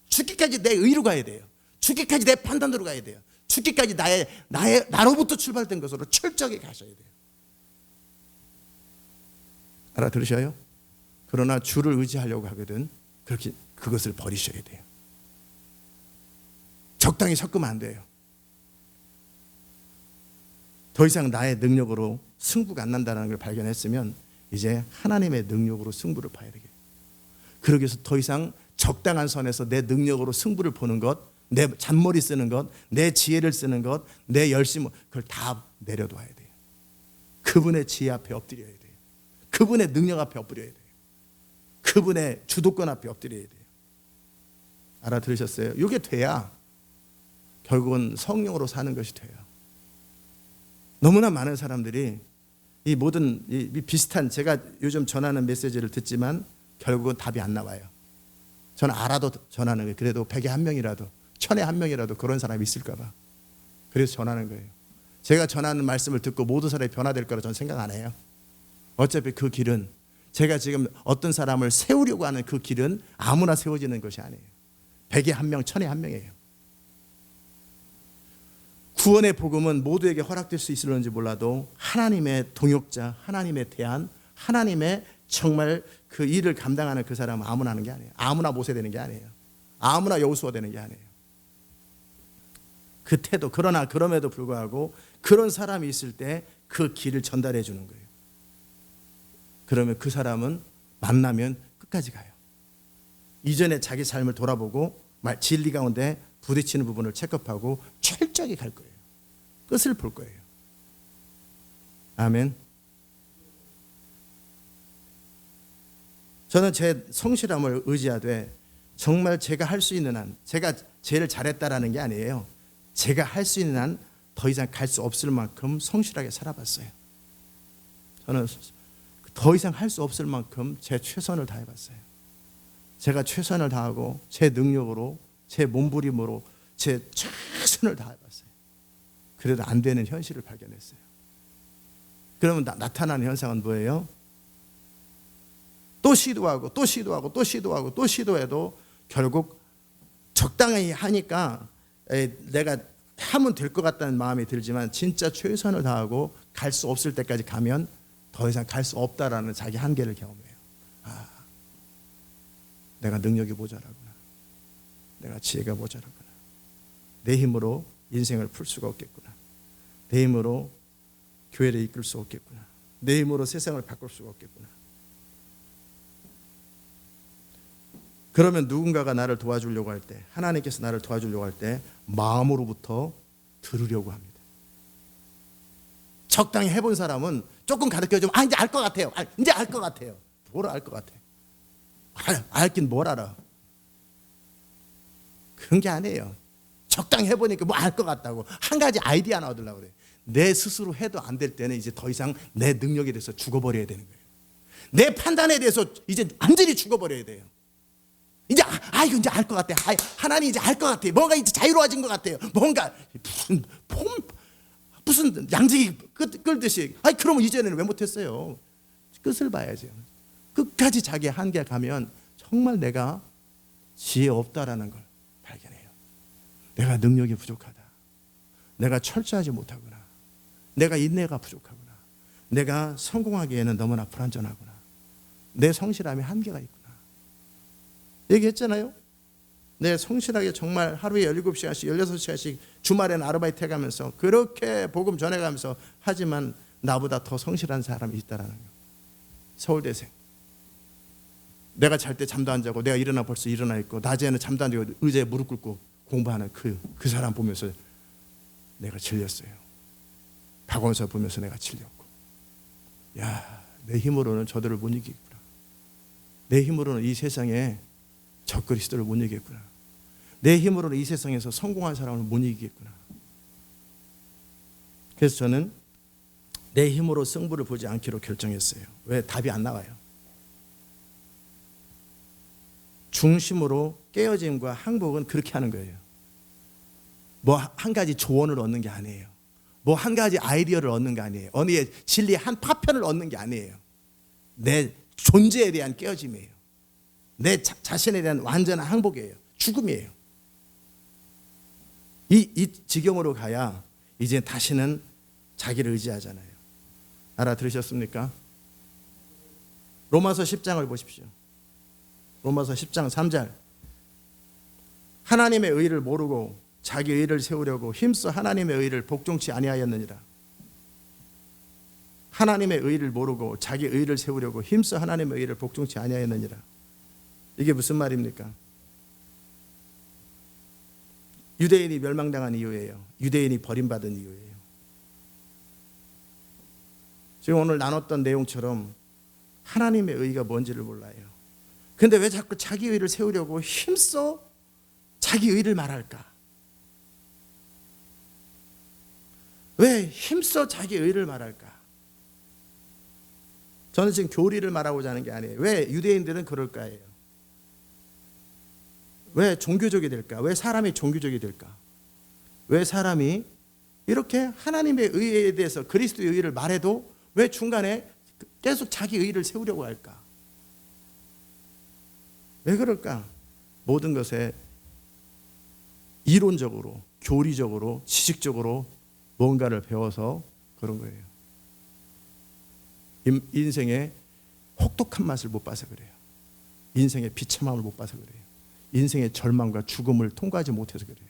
죽기까지 내 의로 가야 돼요. 죽기까지 내 판단으로 가야 돼요. 죽기까지 나로부터 출발된 것으로 철저하게 가셔야 돼요. 알아들으셔요? 그러나 주를 의지하려고 하거든 그렇게 그것을 버리셔야 돼요. 적당히 섞으면 안 돼요. 더 이상 나의 능력으로 승부가 안 난다는 걸 발견했으면 이제 하나님의 능력으로 승부를 봐야 되겠어요. 그러기 위해서 더 이상 적당한 선에서 내 능력으로 승부를 보는 것, 내 잔머리 쓰는 것, 내 지혜를 쓰는 것, 내 열심, 그걸 다 내려둬야 돼요. 그분의 지혜 앞에 엎드려야 돼요. 그분의 능력 앞에 엎드려야 돼요. 그분의 주도권 앞에 엎드려야 돼요. 알아들으셨어요? 이게 돼야 결국은 성령으로 사는 것이 돼요. 너무나 많은 사람들이 이 모든 이 비슷한, 제가 요즘 전하는 메시지를 듣지만 결국은 답이 안 나와요. 저는 알아도 전하는 거예요. 그래도 100에 한 명이라도, 1000에 한 명이라도 그런 사람이 있을까 봐. 그래서 전하는 거예요. 제가 전하는 말씀을 듣고 모든 사람이 변화될 거라 저는 생각 안 해요. 어차피 그 길은, 제가 지금 어떤 사람을 세우려고 하는 그 길은 아무나 세워지는 것이 아니에요. 100에 한 명, 1000에 한 명이에요. 구원의 복음은 모두에게 허락될 수 있을는지 몰라도 하나님의 동역자, 하나님의 대안, 하나님의 정말 그 일을 감당하는 그 사람은 아무나 하는 게 아니에요. 아무나 모세 되는 게 아니에요. 아무나 여호수아 되는 게 아니에요. 그 태도, 그러나 그럼에도 불구하고 그런 사람이 있을 때 그 길을 전달해 주는 거예요. 그러면 그 사람은 만나면 끝까지 가요. 이전에 자기 삶을 돌아보고 진리 가운데 부딪히는 부분을 체크하고 철저하게 갈 거예요. 끝을 볼 거예요. 아멘. 저는 제 성실함을 의지하되 정말 제가 할 수 있는 한, 제가 제일 잘했다라는 게 아니에요. 제가 할 수 있는 한 더 이상 갈 수 없을 만큼 성실하게 살아봤어요. 저는 더 이상 할 수 없을 만큼 제 최선을 다해봤어요. 제가 최선을 다하고 제 능력으로, 제 몸부림으로 제 최선을 다해봤어요. 그래도 안 되는 현실을 발견했어요. 그러면 나타나는 현상은 뭐예요? 또 시도하고 또 시도하고 또 시도하고 또 시도해도 결국 적당히 하니까 내가 하면 될 것 같다는 마음이 들지만 진짜 최선을 다하고 갈 수 없을 때까지 가면 더 이상 갈 수 없다라는 자기 한계를 경험해요. 아, 내가 능력이 모자라구나. 내가 지혜가 모자라구나. 내 힘으로 인생을 풀 수가 없겠구나. 내 힘으로 교회를 이끌 수 없겠구나. 내 힘으로 세상을 바꿀 수가 없겠구나. 그러면 누군가가 나를 도와주려고 할 때, 하나님께서 나를 도와주려고 할 때 마음으로부터 들으려고 합니다. 적당히 해본 사람은 조금 가르쳐주면 이제 알 것 같아요. 이제 알 것 같아요. 뭘 알 것 같아? 알긴 뭘 알아? 그런 게 아니에요. 적당히 해보니까 뭐 알 것 같다고 한 가지 아이디어 하나 얻으려고 그래. 내 스스로 해도 안 될 때는 이제 더 이상 내 능력에 대해서 죽어버려야 되는 거예요. 내 판단에 대해서 이제 완전히 죽어버려야 돼요. 이제 이거 이제 알 것 같아. 하나님 이제 알 것 같아. 뭔가 이제 자유로워진 것 같아요. 뭔가 무슨 양지기 끌듯이. 그러면 이전에는 왜 못했어요? 끝을 봐야죠. 끝까지 자기 한계에 가면 정말 내가 지혜 없다라는 걸 발견해요. 내가 능력이 부족하다. 내가 철저하지 못하구나. 내가 인내가 부족하구나. 내가 성공하기에는 너무나 불완전하구나. 내 성실함에 한계가 있구나. 얘기했잖아요. 내 성실하게 정말 하루에 17시간씩 16시간씩 주말에는 아르바이트 해가면서 그렇게 복음 전해가면서 하지만 나보다 더 성실한 사람이 있다라는 거예요. 서울대생. 내가 잘 때 잠도 안 자고 내가 일어나 벌써 일어나 있고 낮에는 잠도 안 자고 의자에 무릎 꿇고 공부하는 그 사람 보면서 내가 질렸어요. 박원서 보면서 내가 질렸고, 내 힘으로는 저들을 못 이기겠구나. 내 힘으로는 이 세상에 적그리스도를 못 이기겠구나. 내 힘으로는 이 세상에서 성공한 사람을 못 이기겠구나. 그래서 저는 내 힘으로 승부를 보지 않기로 결정했어요. 왜? 답이 안 나와요. 중심으로 깨어짐과 항복은 그렇게 하는 거예요. 뭐 한 가지 조언을 얻는 게 아니에요. 뭐 한 가지 아이디어를 얻는 게 아니에요. 어느 진리의 한 파편을 얻는 게 아니에요. 내 존재에 대한 깨어짐이에요. 내 자신에 대한 완전한 항복이에요. 죽음이에요. 이 지경으로 가야 이제 다시는 자기를 의지하잖아요. 알아들으셨습니까? 로마서 10장을 보십시오. 로마서 10장 3절. 하나님의 의를 모르고 자기 의를 세우려고 힘써 하나님의 의를 복종치 아니하였느니라. 하나님의 의를 모르고 자기 의를 세우려고 힘써 하나님의 의를 복종치 아니하였느니라. 이게 무슨 말입니까? 유대인이 멸망당한 이유예요. 유대인이 버림받은 이유예요. 지금 오늘 나눴던 내용처럼 하나님의 의가 뭔지를 몰라요. 근데 왜 자꾸 자기 의를 세우려고 힘써 자기 의를 말할까? 왜 힘써 자기 의를 말할까? 저는 지금 교리를 말하고자 하는 게 아니에요. 왜 유대인들은 그럴까예요? 왜 종교적이 될까? 왜 사람이 종교적이 될까? 왜 사람이 이렇게 하나님의 의에 대해서 그리스도의 의를 말해도 왜 중간에 계속 자기 의를 세우려고 할까? 왜 그럴까? 모든 것에 이론적으로, 교리적으로, 지식적으로 뭔가를 배워서 그런 거예요. 인생의 혹독한 맛을 못 봐서 그래요. 인생의 비참함을 못 봐서 그래요. 인생의 절망과 죽음을 통과하지 못해서 그래요.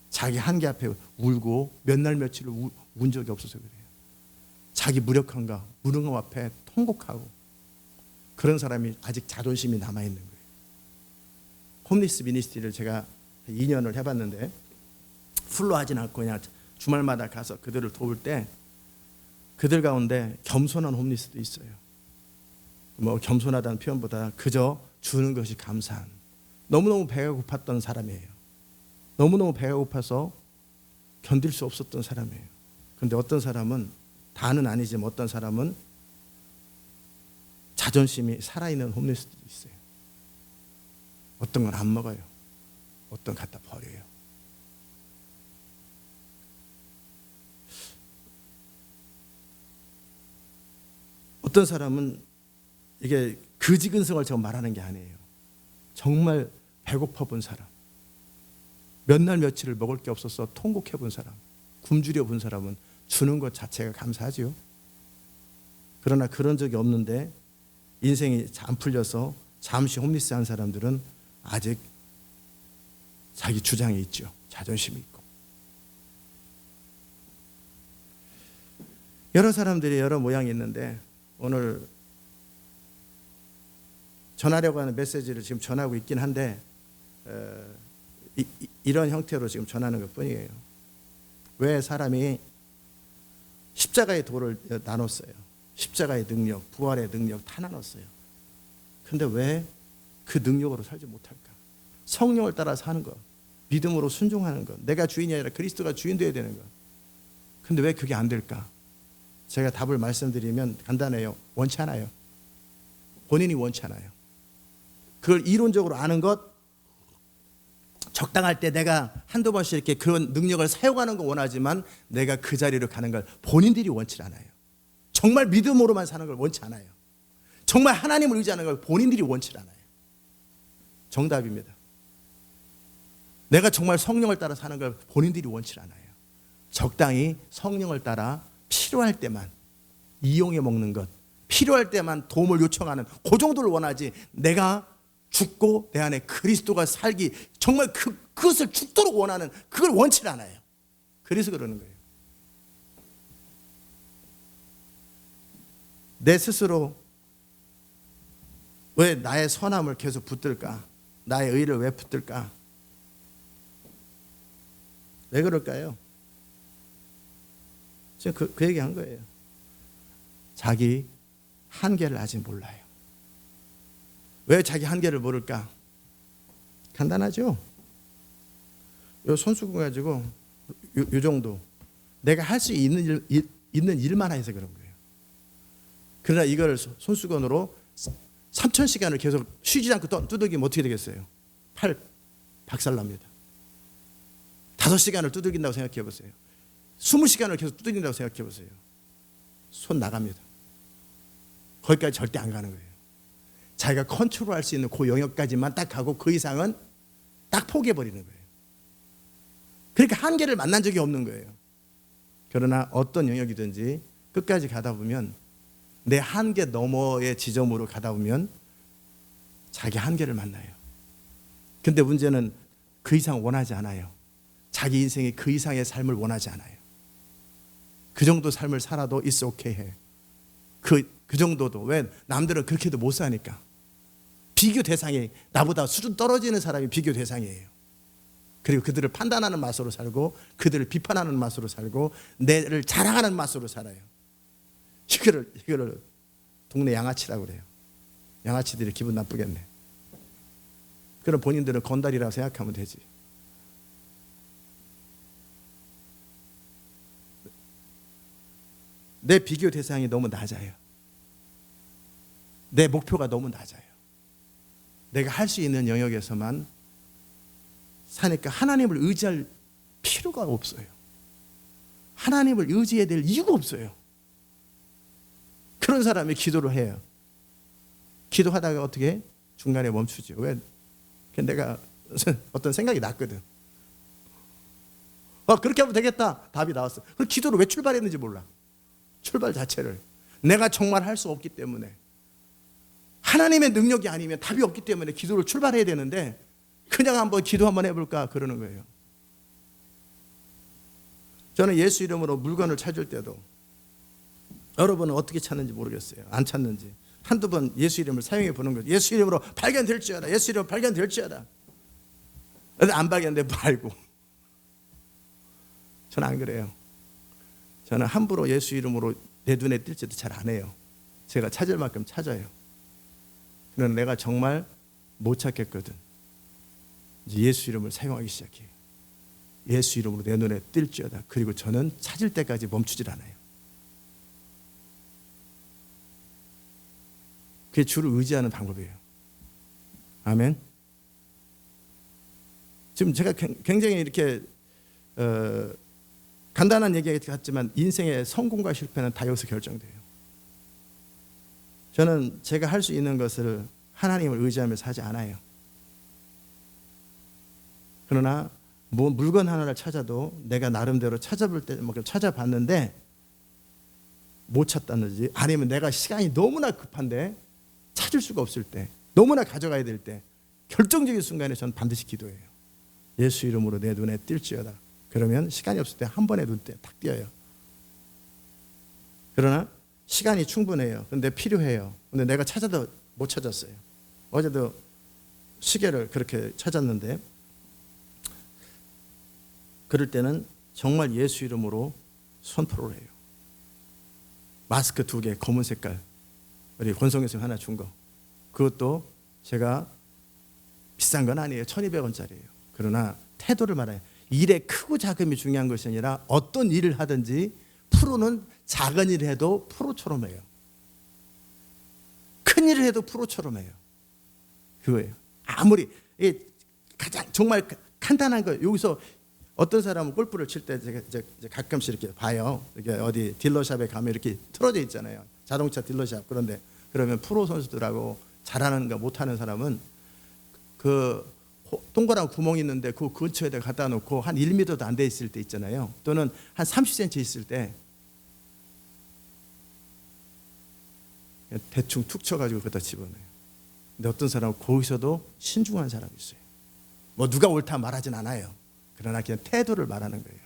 자기 한계 앞에 울고 몇 날 며칠을 운 적이 없어서 그래요. 자기 무력함과 무능함 앞에 통곡하고 그런 사람이 아직 자존심이 남아있는 거예요. 홈리스 미니스트리를 제가 2년을 해봤는데 풀로 하진 않고 그냥 주말마다 가서 그들을 도울 때 그들 가운데 겸손한 홈리스도 있어요. 뭐 겸손하다는 표현보다 그저 주는 것이 감사한, 너무너무 배가 고팠던 사람이에요. 너무너무 배가 고파서 견딜 수 없었던 사람이에요. 그런데 어떤 사람은, 다는 아니지만 어떤 사람은 자존심이 살아있는 홈리스도 있어요. 어떤 건 안 먹어요. 어떤 건 갖다 버려요. 어떤 사람은 이게 그지근성을 제가 말하는 게 아니에요. 정말 배고파 본 사람, 몇 날 며칠을 먹을 게 없어서 통곡해 본 사람, 굶주려 본 사람은 주는 것 자체가 감사하지요. 그러나 그런 적이 없는데 인생이 안 풀려서 잠시 홈리스한 사람들은 아직 자기 주장이 있죠. 자존심이 있고. 여러 사람들이 여러 모양이 있는데 오늘 전하려고 하는 메시지를 지금 전하고 있긴 한데 이런 형태로 지금 전하는 것 뿐이에요. 왜 사람이 십자가의 도를 나눴어요. 십자가의 능력, 부활의 능력 다 나눴어요. 근데 왜 그 능력으로 살지 못할까? 성령을 따라 사는 것, 믿음으로 순종하는 것, 내가 주인이 아니라 그리스도가 주인 되어야 되는 것. 근데 왜 그게 안 될까? 제가 답을 말씀드리면 간단해요. 원치 않아요. 본인이 원치 않아요. 그걸 이론적으로 아는 것, 적당할 때 내가 한두 번씩 이렇게 그런 능력을 사용하는 거 원하지만 내가 그 자리로 가는 걸 본인들이 원치 않아요. 정말 믿음으로만 사는 걸 원치 않아요. 정말 하나님을 의지하는 걸 본인들이 원치 않아요. 정답입니다. 내가 정말 성령을 따라 사는 걸 본인들이 원치 않아요. 적당히 성령을 따라 필요할 때만 이용해 먹는 것, 필요할 때만 도움을 요청하는 그 정도를 원하지, 내가 죽고 내 안에 그리스도가 살기, 정말 그것을 죽도록 원하는 그걸 원치 않아요. 그래서 그러는 거예요. 내 스스로 왜 나의 선함을 계속 붙들까? 나의 의를 왜 붙들까? 왜 그럴까요? 지금 그 얘기한 거예요. 자기 한계를 아직 몰라요. 왜 자기 한계를 모를까? 간단하죠? 요 손수건 가지고 요 정도 내가 할 수 있는 일만 해서 그런 거예요. 그러나 이걸 손수건으로 3,000시간을 계속 쉬지 않고 두들기면 어떻게 되겠어요? 팔 박살납니다. 5시간을 두들긴다고 생각해 보세요. 20시간을 계속 두들긴다고 생각해 보세요. 손 나갑니다. 거기까지 절대 안 가는 거예요. 자기가 컨트롤할 수 있는 그 영역까지만 딱 하고 그 이상은 딱 포기해버리는 거예요. 그러니까 한계를 만난 적이 없는 거예요. 그러나 어떤 영역이든지 끝까지 가다 보면, 내 한계 너머의 지점으로 가다 보면 자기 한계를 만나요. 근데 문제는 그 이상 원하지 않아요. 자기 인생이 그 이상의 삶을 원하지 않아요. 그 정도 삶을 살아도 it's okay 해. 그 정도도. 왜? 남들은 그렇게도 못 사니까. 비교 대상이, 나보다 수준 떨어지는 사람이 비교 대상이에요. 그리고 그들을 판단하는 맛으로 살고, 그들을 비판하는 맛으로 살고, 내를 자랑하는 맛으로 살아요. 이거를 동네 양아치라고 그래요. 양아치들이 기분 나쁘겠네. 그럼 본인들은 건달이라고 생각하면 되지. 내 비교 대상이 너무 낮아요. 내 목표가 너무 낮아요. 내가 할 수 있는 영역에서만 사니까 하나님을 의지할 필요가 없어요. 하나님을 의지해야 될 이유가 없어요. 그런 사람이 기도를 해요. 기도하다가 어떻게 중간에 멈추죠. 왜? 내가 어떤 생각이 났거든. 그렇게 하면 되겠다. 답이 나왔어. 그럼 기도를 왜 출발했는지 몰라. 출발 자체를. 내가 정말 할 수 없기 때문에, 하나님의 능력이 아니면 답이 없기 때문에 기도를 출발해야 되는데 그냥 한번 기도 한번 해볼까 그러는 거예요. 저는 예수 이름으로 물건을 찾을 때도, 여러분은 어떻게 찾는지 모르겠어요. 안 찾는지. 한두 번 예수 이름을 사용해 보는 거죠. 예수 이름으로 발견될지어다. 예수 이름으로 발견될지어다. 근데 안 발견돼 말고. 저는 안 그래요. 저는 함부로 예수 이름으로 내 눈에 띌지도 잘 안 해요. 제가 찾을 만큼 찾아요. 그러나 내가 정말 못 찾겠거든. 이제 예수 이름을 사용하기 시작해요. 예수 이름으로 내 눈에 띌지어다. 그리고 저는 찾을 때까지 멈추질 않아요. 그게 주를 의지하는 방법이에요. 아멘. 지금 제가 굉장히 이렇게 간단한 얘기 같지만 인생의 성공과 실패는 다 여기서 결정돼요. 저는 제가 할 수 있는 것을 하나님을 의지하면서 하지 않아요. 그러나 뭐 물건 하나를 찾아도 내가 나름대로 찾아볼 때만큼 찾아봤는데 못 찾다든지, 아니면 내가 시간이 너무나 급한데 찾을 수가 없을 때, 너무나 가져가야 될 때, 결정적인 순간에 저는 반드시 기도해요. 예수 이름으로 내 눈에 띌지어다. 그러면 시간이 없을 때 한 번에 눈에 탁 띄어요. 그러나 시간이 충분해요. 근데 필요해요. 근데 내가 찾아도 못 찾았어요. 어제도 시계를 그렇게 찾았는데, 그럴 때는 정말 예수 이름으로 선포를 해요. 마스크 2개 검은 색깔, 우리 권성현 선생님 하나 준 거, 그것도 제가 비싼 건 아니에요. 1200원짜리예요. 그러나 태도를 말해요. 일에 크고 작음이 중요한 것이 아니라 어떤 일을 하든지 프로는 작은 일을 해도 프로처럼 해요. 큰 일을 해도 프로처럼 해요. 그거예요. 아무리 가장 정말 간단한 거, 여기서 어떤 사람은 골프를 칠 때 제가 이제 가끔씩 이렇게 봐요. 이렇게 어디 딜러샵에 가면 이렇게 틀어져 있잖아요. 자동차 딜러샵. 그런데 그러면 프로 선수들하고 잘하는가 못하는 사람은 그 동그란 구멍이 있는데 그 근처에다 갖다 놓고 한 1m도 안 돼 있을 때 있잖아요. 또는 한 30cm 있을 때 대충 툭 쳐가지고 그다 집어넣어요. 근데 어떤 사람은 거기서도 신중한 사람이 있어요. 뭐 누가 옳다 말하진 않아요. 그러나 그냥 태도를 말하는 거예요.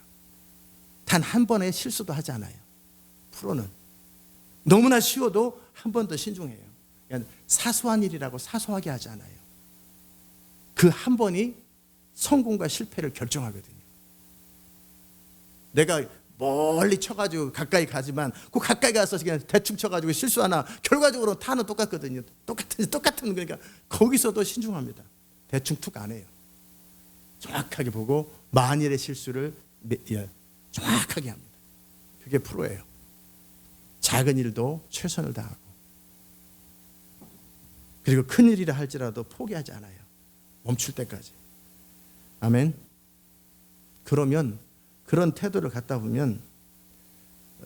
단 한 번의 실수도 하지 않아요. 프로는 너무나 쉬워도 한 번 더 신중해요. 그냥 사소한 일이라고 사소하게 하지 않아요. 그 한 번이 성공과 실패를 결정하거든요. 내가 멀리 쳐가지고 가까이 가지만 그 가까이 가서 그냥 대충 쳐가지고 실수 하나, 결과적으로 타는 똑같거든요. 똑같은 그러니까 거기서도 신중합니다. 대충 툭 안 해요. 정확하게 보고 만일의 실수를 정확하게 합니다. 그게 프로예요. 작은 일도 최선을 다하고, 그리고 큰 일이라 할지라도 포기하지 않아요. 멈출 때까지. 아멘. 그러면 그런 태도를 갖다 보면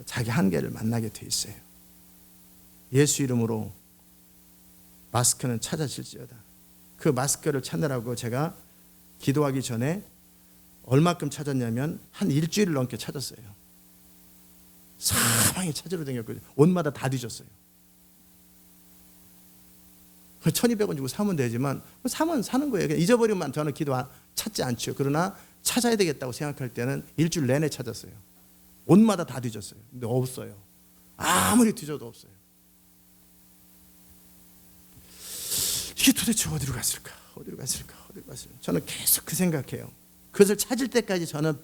자기 한계를 만나게 돼 있어요. 예수 이름으로 마스크는 찾아질지어다. 그 마스크를 찾느라고 제가 기도하기 전에 얼마큼 찾았냐면 한 일주일 넘게 찾았어요. 사방에 찾으러 다녔거든요. 옷마다 다 뒤졌어요. 1200원 주고 사면 되지만 사면 사는 거예요. 잊어버리면 저는 찾지 않죠. 그러나 찾아야 되겠다고 생각할 때는 일주일 내내 찾았어요. 옷마다 다 뒤졌어요. 근데 없어요. 아무리 뒤져도 없어요. 이게 도대체 어디로 갔을까? 어디로 갔을까? 저는 계속 그 생각해요. 그것을 찾을 때까지 저는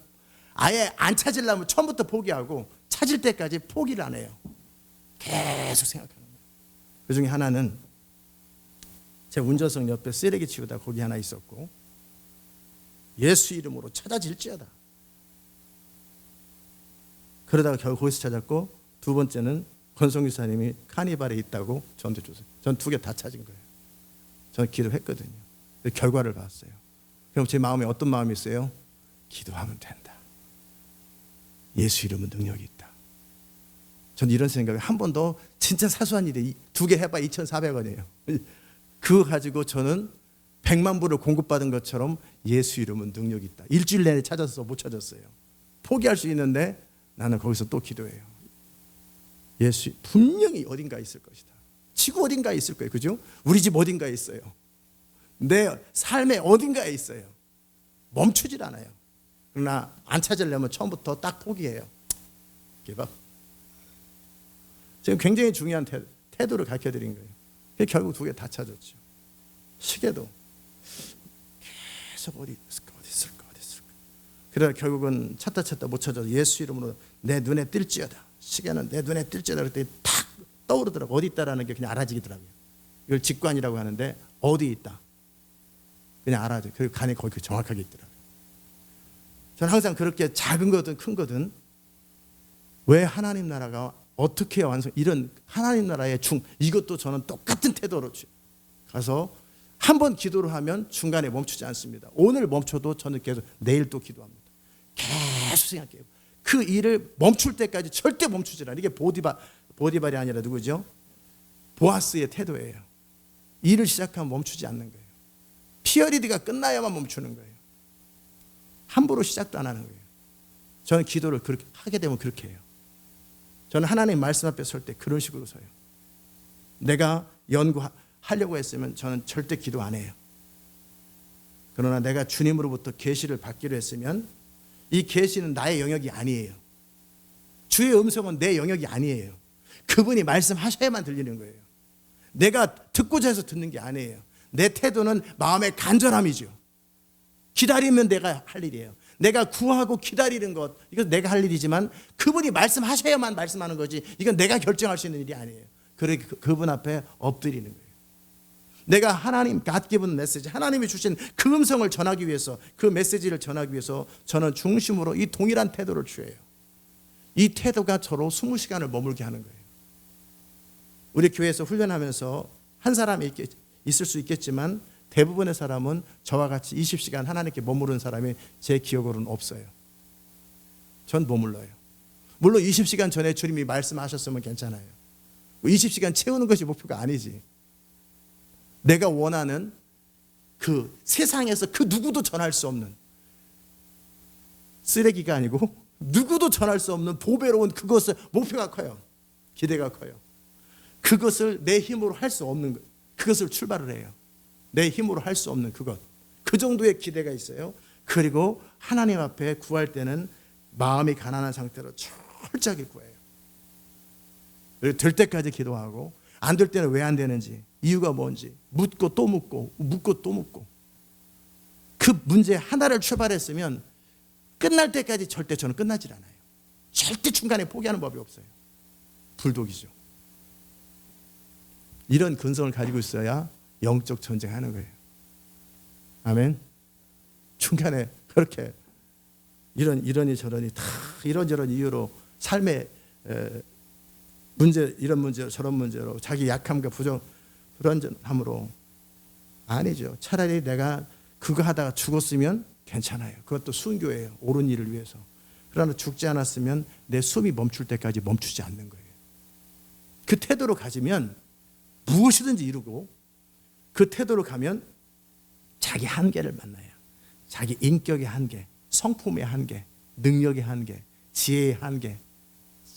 아예 안 찾으려면 처음부터 포기하고, 찾을 때까지 포기를 안 해요. 계속 생각하는 거예요. 그 중에 하나는 제 운전석 옆에 쓰레기 치우다 거기 하나 있었고, 예수 이름으로 찾아질지어다. 그러다가 결국 거기서 찾았고, 두 번째는 권성유사님이 카니발에 있다고 저한테 줬어요. 전 두 개 다 찾은 거예요. 저는 기도했거든요. 결과를 봤어요. 그럼 제 마음에 어떤 마음이 있어요? 기도하면 된다. 예수 이름은 능력이 있다. 저는 이런 생각을 한 번도, 진짜 사소한 일에 두 개 해봐 2,400원이에요. 그거 가지고 저는 100만 불을 공급받은 것처럼 예수 이름은 능력이 있다. 일주일 내내 찾아서 못 찾았어요. 포기할 수 있는데 나는 거기서 또 기도해요. 예수 분명히 어딘가에 있을 것이다. 지구 어딘가에 있을 거예요. 그죠? 우리 집 어딘가에 있어요. 내 삶의 어딘가에 있어요. 멈추질 않아요. 그러나 안 찾으려면 처음부터 딱 포기해요. give up. 지금 굉장히 중요한 태도를 가르쳐드린 거예요. 결국 두 개 다 찾았죠. 시계도 계속 어디 있을까. 그러다 결국은 찾다 못 찾아서 예수 이름으로 내 눈에 뜰지어다. 시계는 내 눈에 뜰지어다. 그랬더니 탁 떠오르더라고요. 어디 있다라는 게 그냥 알아지더라고요. 이걸 직관이라고 하는데 어디 있다. 그냥 알아져. 그 간이 거기 정확하게 있더라고요. 저는 항상 그렇게 작은 거든 큰 거든 왜 하나님 나라가 어떻게 완성, 이런 하나님 나라의 이것도 저는 똑같은 태도로 가서 한 번 기도를 하면 중간에 멈추지 않습니다. 오늘 멈춰도 저는 계속 내일 또 기도합니다. 계속 생각해요. 그 일을 멈출 때까지 절대 멈추지 않아요. 이게 보디발이 아니라 누구죠? 보아스의 태도예요. 일을 시작하면 멈추지 않는 거예요. 피어리드가 끝나야만 멈추는 거예요. 함부로 시작도 안 하는 거예요. 저는 기도를 그렇게 하게 되면 그렇게 해요. 저는 하나님 말씀 앞에 설 때 그런 식으로 서요. 내가 연구하려고 했으면 저는 절대 기도 안 해요. 그러나 내가 주님으로부터 계시를 받기로 했으면 이 계시는 나의 영역이 아니에요. 주의 음성은 내 영역이 아니에요. 그분이 말씀하셔야만 들리는 거예요. 내가 듣고자 해서 듣는 게 아니에요. 내 태도는 마음의 간절함이죠. 기다리면 내가 할 일이에요. 내가 구하고 기다리는 것, 이건 내가 할 일이지만 그분이 말씀하셔야만 말씀하는 거지, 이건 내가 결정할 수 있는 일이 아니에요. 그러니 그분 앞에 엎드리는 거예요. 내가 하나님 God given 메시지, 하나님이 주신 그 음성을 전하기 위해서, 그 메시지를 전하기 위해서 저는 중심으로 이 동일한 태도를 취해요. 이 태도가 저로 20시간을 머물게 하는 거예요. 우리 교회에서 훈련하면서 한 사람이 있을 수 있겠지만 대부분의 사람은 저와 같이 20시간 하나님께 머무른 사람이 제 기억으로는 없어요. 전 머물러요. 물론 20시간 전에 주님이 말씀하셨으면 괜찮아요. 20시간 채우는 것이 목표가 아니지. 내가 원하는 그 세상에서 그 누구도 전할 수 없는, 쓰레기가 아니고 누구도 전할 수 없는 보배로운 그것을, 목표가 커요. 기대가 커요. 그것을 내 힘으로 할 수 없는 것, 그것을 출발을 해요. 내 힘으로 할 수 없는 그것, 그 정도의 기대가 있어요. 그리고 하나님 앞에 구할 때는 마음이 가난한 상태로 철저하게 구해요. 그리고 될 때까지 기도하고, 안 될 때는 왜 안 되는지, 이유가 뭔지 묻고 또 묻고, 묻고 또 묻고. 그 문제 하나를 출발했으면 끝날 때까지 절대 저는 끝나질 않아요. 절대 중간에 포기하는 법이 없어요. 불독이죠. 이런 근성을 가지고 있어야 영적 전쟁하는 거예요. 아멘. 중간에 그렇게 이러니 저러니 다 이런저런 이유로 삶의 문제, 이런 문제로 저런 문제로 자기 약함과 불완전함으로, 아니죠. 차라리 내가 그거 하다가 죽었으면 괜찮아요. 그것도 순교예요. 옳은 일을 위해서. 그러나 죽지 않았으면 내 숨이 멈출 때까지 멈추지 않는 거예요. 그 태도로 가지면 무엇이든지 이루고, 그 태도로 가면 자기 한계를 만나요. 자기 인격의 한계, 성품의 한계, 능력의 한계, 지혜의 한계,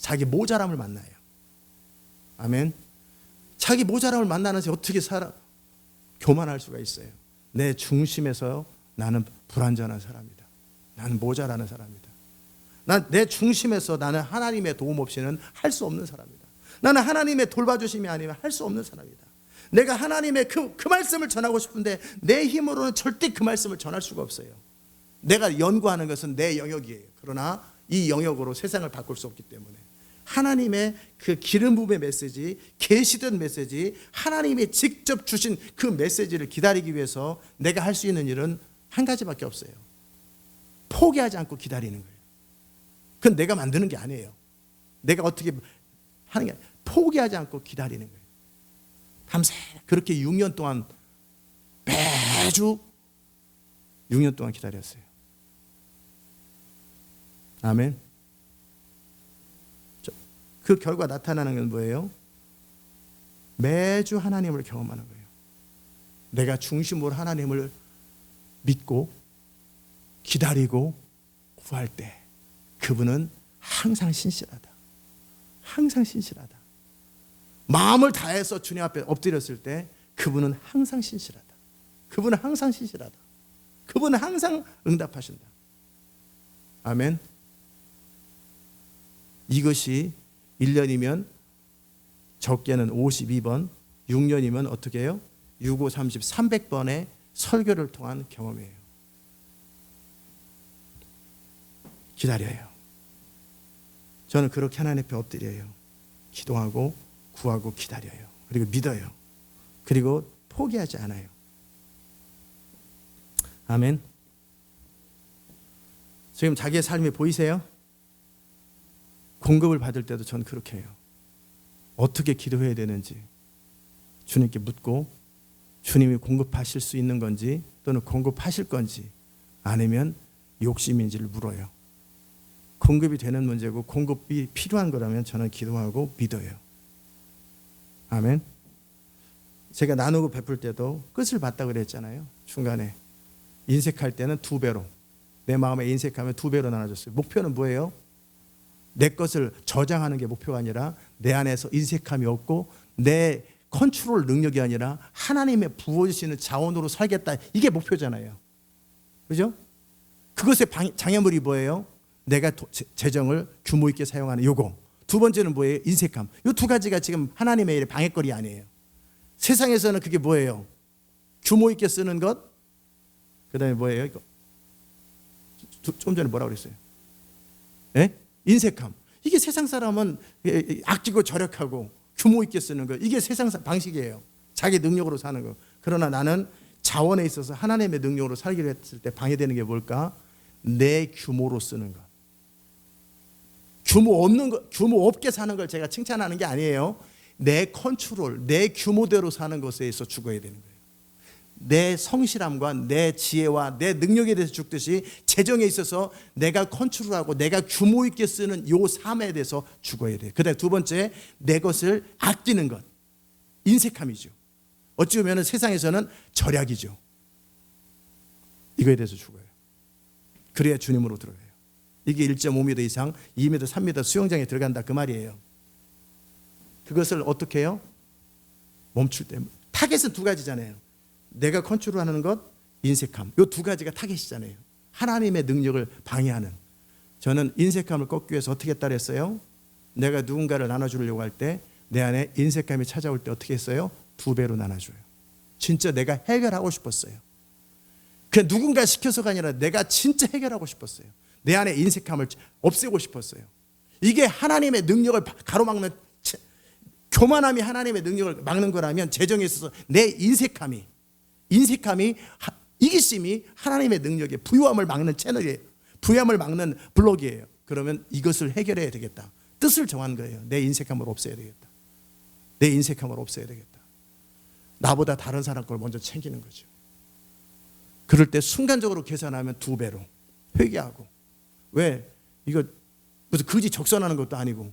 자기 모자람을 만나요. 아멘. 자기 모자람을 만나면서 어떻게 교만할 수가 있어요? 내 중심에서 나는 불완전한 사람이다. 나는 모자라는 사람이다. 내 중심에서 나는 하나님의 도움 없이는 할 수 없는 사람이다. 나는 하나님의 돌봐주심이 아니면 할 수 없는 사람이다. 내가 하나님의 그 말씀을 전하고 싶은데 내 힘으로는 절대 그 말씀을 전할 수가 없어요. 내가 연구하는 것은 내 영역이에요. 그러나 이 영역으로 세상을 바꿀 수 없기 때문에 하나님의 그 기름 부음의 메시지, 계시된 메시지, 하나님이 직접 주신 그 메시지를 기다리기 위해서 내가 할 수 있는 일은 한 가지밖에 없어요. 포기하지 않고 기다리는 거예요. 그건 내가 만드는 게 아니에요. 내가 어떻게 하는 게 아니에요. 포기하지 않고 기다리는 거예요. 밤새 그렇게 6년 동안 매주 6년 동안 기다렸어요. 아멘. 그 결과 나타나는 건 뭐예요? 매주 하나님을 경험하는 거예요. 내가 중심으로 하나님을 믿고 기다리고 구할 때 그분은 항상 신실하다. 항상 신실하다. 마음을 다해서 주님 앞에 엎드렸을 때 그분은 항상 신실하다. 그분은 항상 신실하다. 그분은 항상 응답하신다. 아멘. 이것이 1년이면 적게는 52번, 6년이면 어떻게 해요? 6, 5, 30, 300번의 설교를 통한 경험이에요. 기다려요. 저는 그렇게 하나님 앞에 엎드려요. 기도하고 구하고 기다려요. 그리고 믿어요. 그리고 포기하지 않아요. 아멘. 지금 자기의 삶이 보이세요? 공급을 받을 때도 전 그렇게 해요. 어떻게 기도해야 되는지 주님께 묻고 주님이 공급하실 수 있는 건지 또는 공급하실 건지 아니면 욕심인지를 물어요. 공급이 되는 문제고 공급이 필요한 거라면 저는 기도하고 믿어요. 아멘. 제가 나누고 베풀 때도 끝을 봤다 그랬잖아요. 중간에 인색할 때는 2배로, 내 마음에 인색하면 2배로 나눠줬어요. 목표는 뭐예요? 내 것을 저장하는 게 목표가 아니라 내 안에서 인색함이 없고 내 컨트롤 능력이 아니라 하나님의 부어주시는 자원으로 살겠다. 이게 목표잖아요. 그죠? 그것의 장애물이 뭐예요? 내가 재정을 규모 있게 사용하는 요거. 두 번째는 뭐예요? 인색함. 이 두 가지가 지금 하나님의 일의 방해거리 아니에요. 세상에서는 그게 뭐예요? 규모 있게 쓰는 것. 그 다음에 뭐예요? 이거. 좀 전에 뭐라고 그랬어요? 예? 인색함. 이게 세상 사람은 아끼고 절약하고 규모 있게 쓰는 거. 이게 세상 방식이에요. 자기 능력으로 사는 거. 그러나 나는 자원에 있어서 하나님의 능력으로 살기로 했을 때 방해되는 게 뭘까? 내 규모로 쓰는 것. 규모 없는 거, 규모 없게 사는 걸 제가 칭찬하는 게 아니에요. 내 컨트롤, 내 규모대로 사는 것에 있어 죽어야 되는 거예요. 내 성실함과 내 지혜와 내 능력에 대해서 죽듯이 재정에 있어서 내가 컨트롤하고 내가 규모 있게 쓰는 요 삶에 대해서 죽어야 돼요. 그다음에 두 번째, 내 것을 아끼는 것. 인색함이죠. 어찌 보면 세상에서는 절약이죠. 이거에 대해서 죽어요. 그래야 주님으로 들어가요. 이게 1.5m 이상, 2m, 3m 수영장에 들어간다 그 말이에요. 그것을 어떻게 해요? 멈출 때. 타겟은 두 가지잖아요. 내가 컨트롤하는 것, 인색함. 이 두 가지가 타겟이잖아요. 하나님의 능력을 방해하는. 저는 인색함을 꺾기 위해서 어떻게 했다 그랬어요? 내가 누군가를 나눠주려고 할 때 내 안에 인색함이 찾아올 때 어떻게 했어요? 2배로 나눠줘요. 진짜 내가 해결하고 싶었어요. 그냥 누군가 시켜서가 아니라 내가 진짜 해결하고 싶었어요. 내 안에 인색함을 없애고 싶었어요. 이게 하나님의 능력을 가로막는, 교만함이 하나님의 능력을 막는 거라면 재정에 있어서 내 인색함이 이기심이 하나님의 능력의 부유함을 막는 채널이에요. 부유함을 막는 블록이에요. 그러면 이것을 해결해야 되겠다. 뜻을 정한 거예요. 내 인색함을 없애야 되겠다. 내 인색함을 없애야 되겠다. 나보다 다른 사람 걸 먼저 챙기는 거죠. 그럴 때 순간적으로 계산하면 2배로 회개하고. 왜? 이거 무슨 그지 적선하는 것도 아니고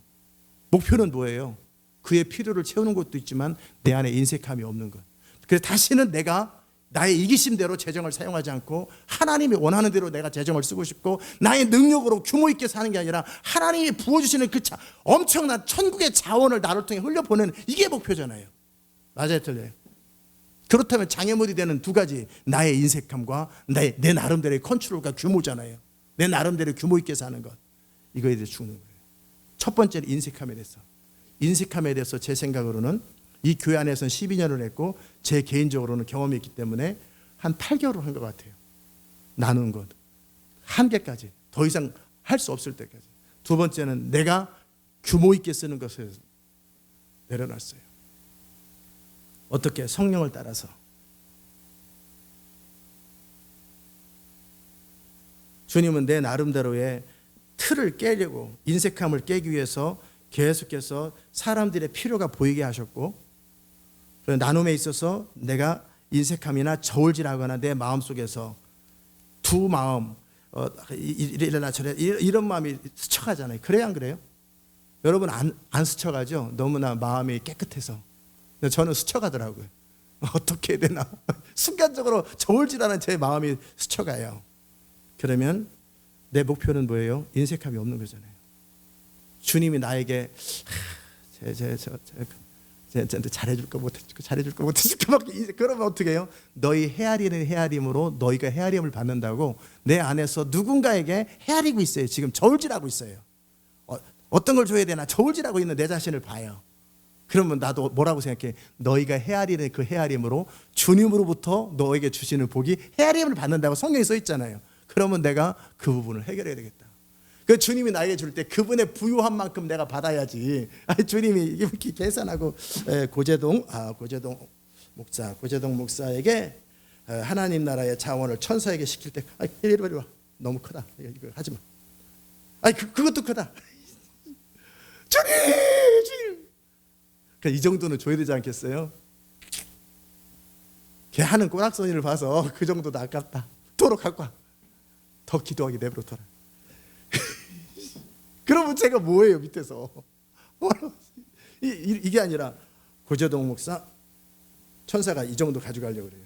목표는 뭐예요? 그의 필요를 채우는 것도 있지만 내 안에 인색함이 없는 것. 그래서 다시는 내가 나의 이기심대로 재정을 사용하지 않고 하나님이 원하는 대로 내가 재정을 쓰고 싶고 나의 능력으로 규모 있게 사는 게 아니라 하나님이 부어주시는 그 엄청난 천국의 자원을 나를 통해 흘려보내는 이게 목표잖아요. 맞아요, 틀려요? 그렇다면 장애물이 되는 두 가지, 나의 인색함과 내 나름대로의 컨트롤과 규모잖아요. 내 나름대로 규모 있게 사는 것. 이거에 대해서 죽는 거예요. 첫 번째는 인색함에 대해서. 인색함에 대해서 제 생각으로는 이 교회 안에서는 12년을 했고 제 개인적으로는 경험이 있기 때문에 한 8개월을 한 것 같아요. 나눈 것. 한계까지. 더 이상 할 수 없을 때까지. 두 번째는 내가 규모 있게 쓰는 것을 내려놨어요. 어떻게? 성령을 따라서. 주님은 내 나름대로의 틀을 깨려고, 인색함을 깨기 위해서 계속해서 사람들의 필요가 보이게 하셨고, 나눔에 있어서 내가 인색함이나 저울질하거나 내 마음속에서 두 마음, 이래라 저래, 이런 마음이 스쳐가잖아요. 그래요, 안 그래요? 여러분 안 스쳐가죠? 너무나 마음이 깨끗해서. 근데 저는 스쳐가더라고요. 어떻게 해야 되나? 순간적으로 저울질하는 제 마음이 스쳐가요. 그러면 내 목표는 뭐예요? 인색함이 없는 거잖아요. 주님이 나에게 잘해줄까 못해줄까 막 그러면 어떻게 해요? 너희 헤아리는 헤아림으로 너희가 헤아림을 받는다고 내 안에서 누군가에게 헤아리고 있어요. 지금 저울질하고 있어요. 어떤 걸 줘야 되나 저울질하고 있는 내 자신을 봐요. 그러면 나도 뭐라고 생각해? 너희가 헤아리는 그 헤아림으로 주님으로부터 너에게 주시는 복이 헤아림을 받는다고 성경에 써 있잖아요. 그러면 내가 그 부분을 해결해야 되겠다. 그 주님이 나에게 줄 때 그분의 부유한 만큼 내가 받아야지. 주님이 이렇게 계산하고 고재동 목사에게 하나님 나라의 자원을 천사에게 시킬 때 이리 와. 너무 크다. 이거 하지 마. 그것도 크다. 주님. 이 정도는 줘야 되지 않겠어요? 걔 하는 꼬락서니를 봐서 그 정도도 아깝다. 도로 갖고 와. 더 기도하게 내버려둬라. 그러면 제가 뭐예요 밑에서? 이게 아니라 고재동 목사 천사가 이 정도 가져가려고 그래요.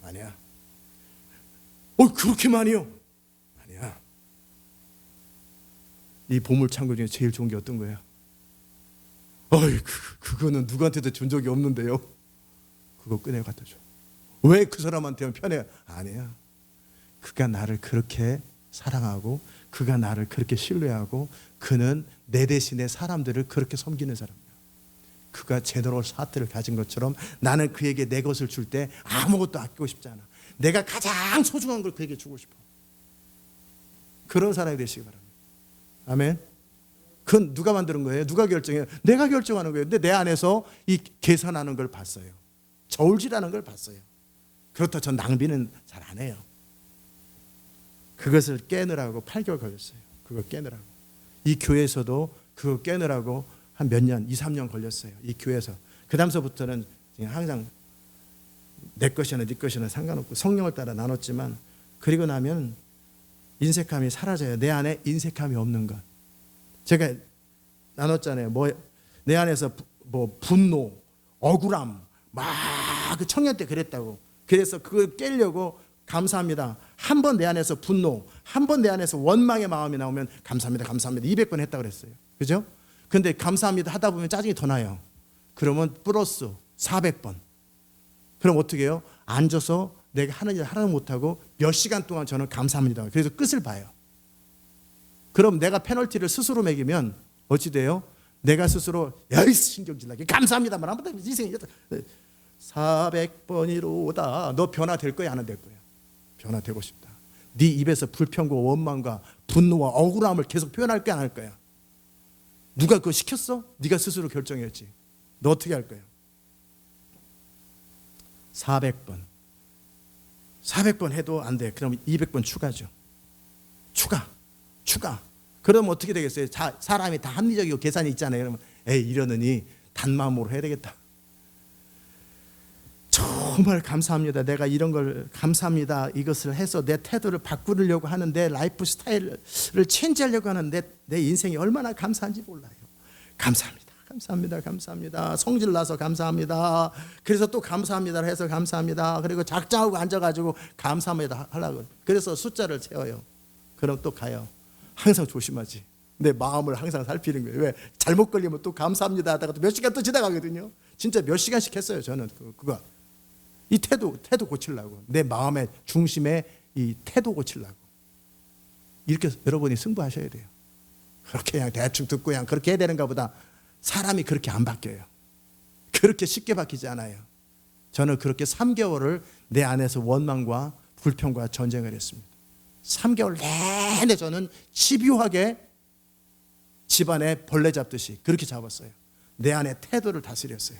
아니야. 그렇게 많이요? 아니야. 이 보물창고 중에 제일 좋은 게 어떤 거야? 그거는 누구한테도 준 적이 없는데요. 그거 꺼내 갖다 줘. 왜 그 사람한테는 편해? 아니야. 그가 나를 그렇게 사랑하고 그가 나를 그렇게 신뢰하고 그는 내 대신에 사람들을 그렇게 섬기는 사람이야. 그가 제대로 사태를 가진 것처럼 나는 그에게 내 것을 줄 때 아무것도 아끼고 싶지 않아. 내가 가장 소중한 걸 그에게 주고 싶어. 그런 사람이 되시기 바랍니다. 아멘. 그건 누가 만드는 거예요? 누가 결정해요? 내가 결정하는 거예요. 근데 내 안에서 이 계산하는 걸 봤어요. 저울질하는 걸 봤어요. 그렇다 전 낭비는 잘 안 해요. 그것을 깨느라고 8개월 걸렸어요. 그거 깨느라고. 이 교회에서도 그거 깨느라고 한 몇 년, 2, 3년 걸렸어요. 이 교회에서. 그 다음서부터는 항상 내 것이나 네 것이나 상관없고 성령을 따라 나눴지만 그리고 나면 인색함이 사라져요. 내 안에 인색함이 없는 것. 제가 나눴잖아요. 내 안에서 분노, 억울함, 그 청년 때 그랬다고. 그래서 그걸 깨려고 감사합니다. 한 번 내 안에서 분노, 한 번 내 안에서 원망의 마음이 나오면 감사합니다. 200번 했다 그랬어요. 그죠? 근데 감사합니다 하다 보면 짜증이 더 나요. 그러면 플러스 400번. 그럼 어떻게 해요? 앉아서 내가 하는 일 하나도 못하고 몇 시간 동안 저는 감사합니다. 그래서 끝을 봐요. 그럼 내가 페널티를 스스로 매기면 어찌 돼요? 내가 스스로 신경질나게 감사합니다만 한 번 더 인생이 400번이로다. 너 변화될 거야 안 될 거야? 변화되고 싶다. 네 입에서 불평과 원망과 분노와 억울함을 계속 표현할 거야 안 할 거야? 누가 그거 시켰어? 네가 스스로 결정했지. 너 어떻게 할 거야? 400번 해도 안 돼. 그럼 200번 추가죠. 추가. 그럼 어떻게 되겠어요? 사람이 다 합리적이고 계산이 있잖아요. 그러면 이러느니 단마음으로 해야 되겠다. 정말 감사합니다. 내가 이런 걸 감사합니다. 이것을 해서 내 태도를 바꾸려고 하는데 라이프 스타일을 체인지하려고 하는데 내 인생이 얼마나 감사한지 몰라요. 감사합니다. 성질 나서 감사합니다. 그래서 또 감사합니다를 해서 감사합니다. 그리고 작정하고 앉아가지고 감사합니다 하려고. 그래서 숫자를 채워요. 그럼 또 가요. 항상 조심하지. 내 마음을 항상 살피는 거예요. 왜? 잘못 걸리면 또 감사합니다 하다가 또 몇 시간 또 지나가거든요. 진짜 몇 시간씩 했어요. 저는 그거. 이 태도 고치려고. 내 마음의 중심에 이 태도 고치려고. 이렇게 여러분이 승부하셔야 돼요. 그렇게 그냥 대충 듣고 그냥 그렇게 해야 되는가 보다. 사람이 그렇게 안 바뀌어요. 그렇게 쉽게 바뀌지 않아요. 저는 그렇게 3개월을 내 안에서 원망과 불평과 전쟁을 했습니다. 3개월 내내 저는 집요하게 집안에 벌레 잡듯이 그렇게 잡았어요. 내 안에 태도를 다스렸어요.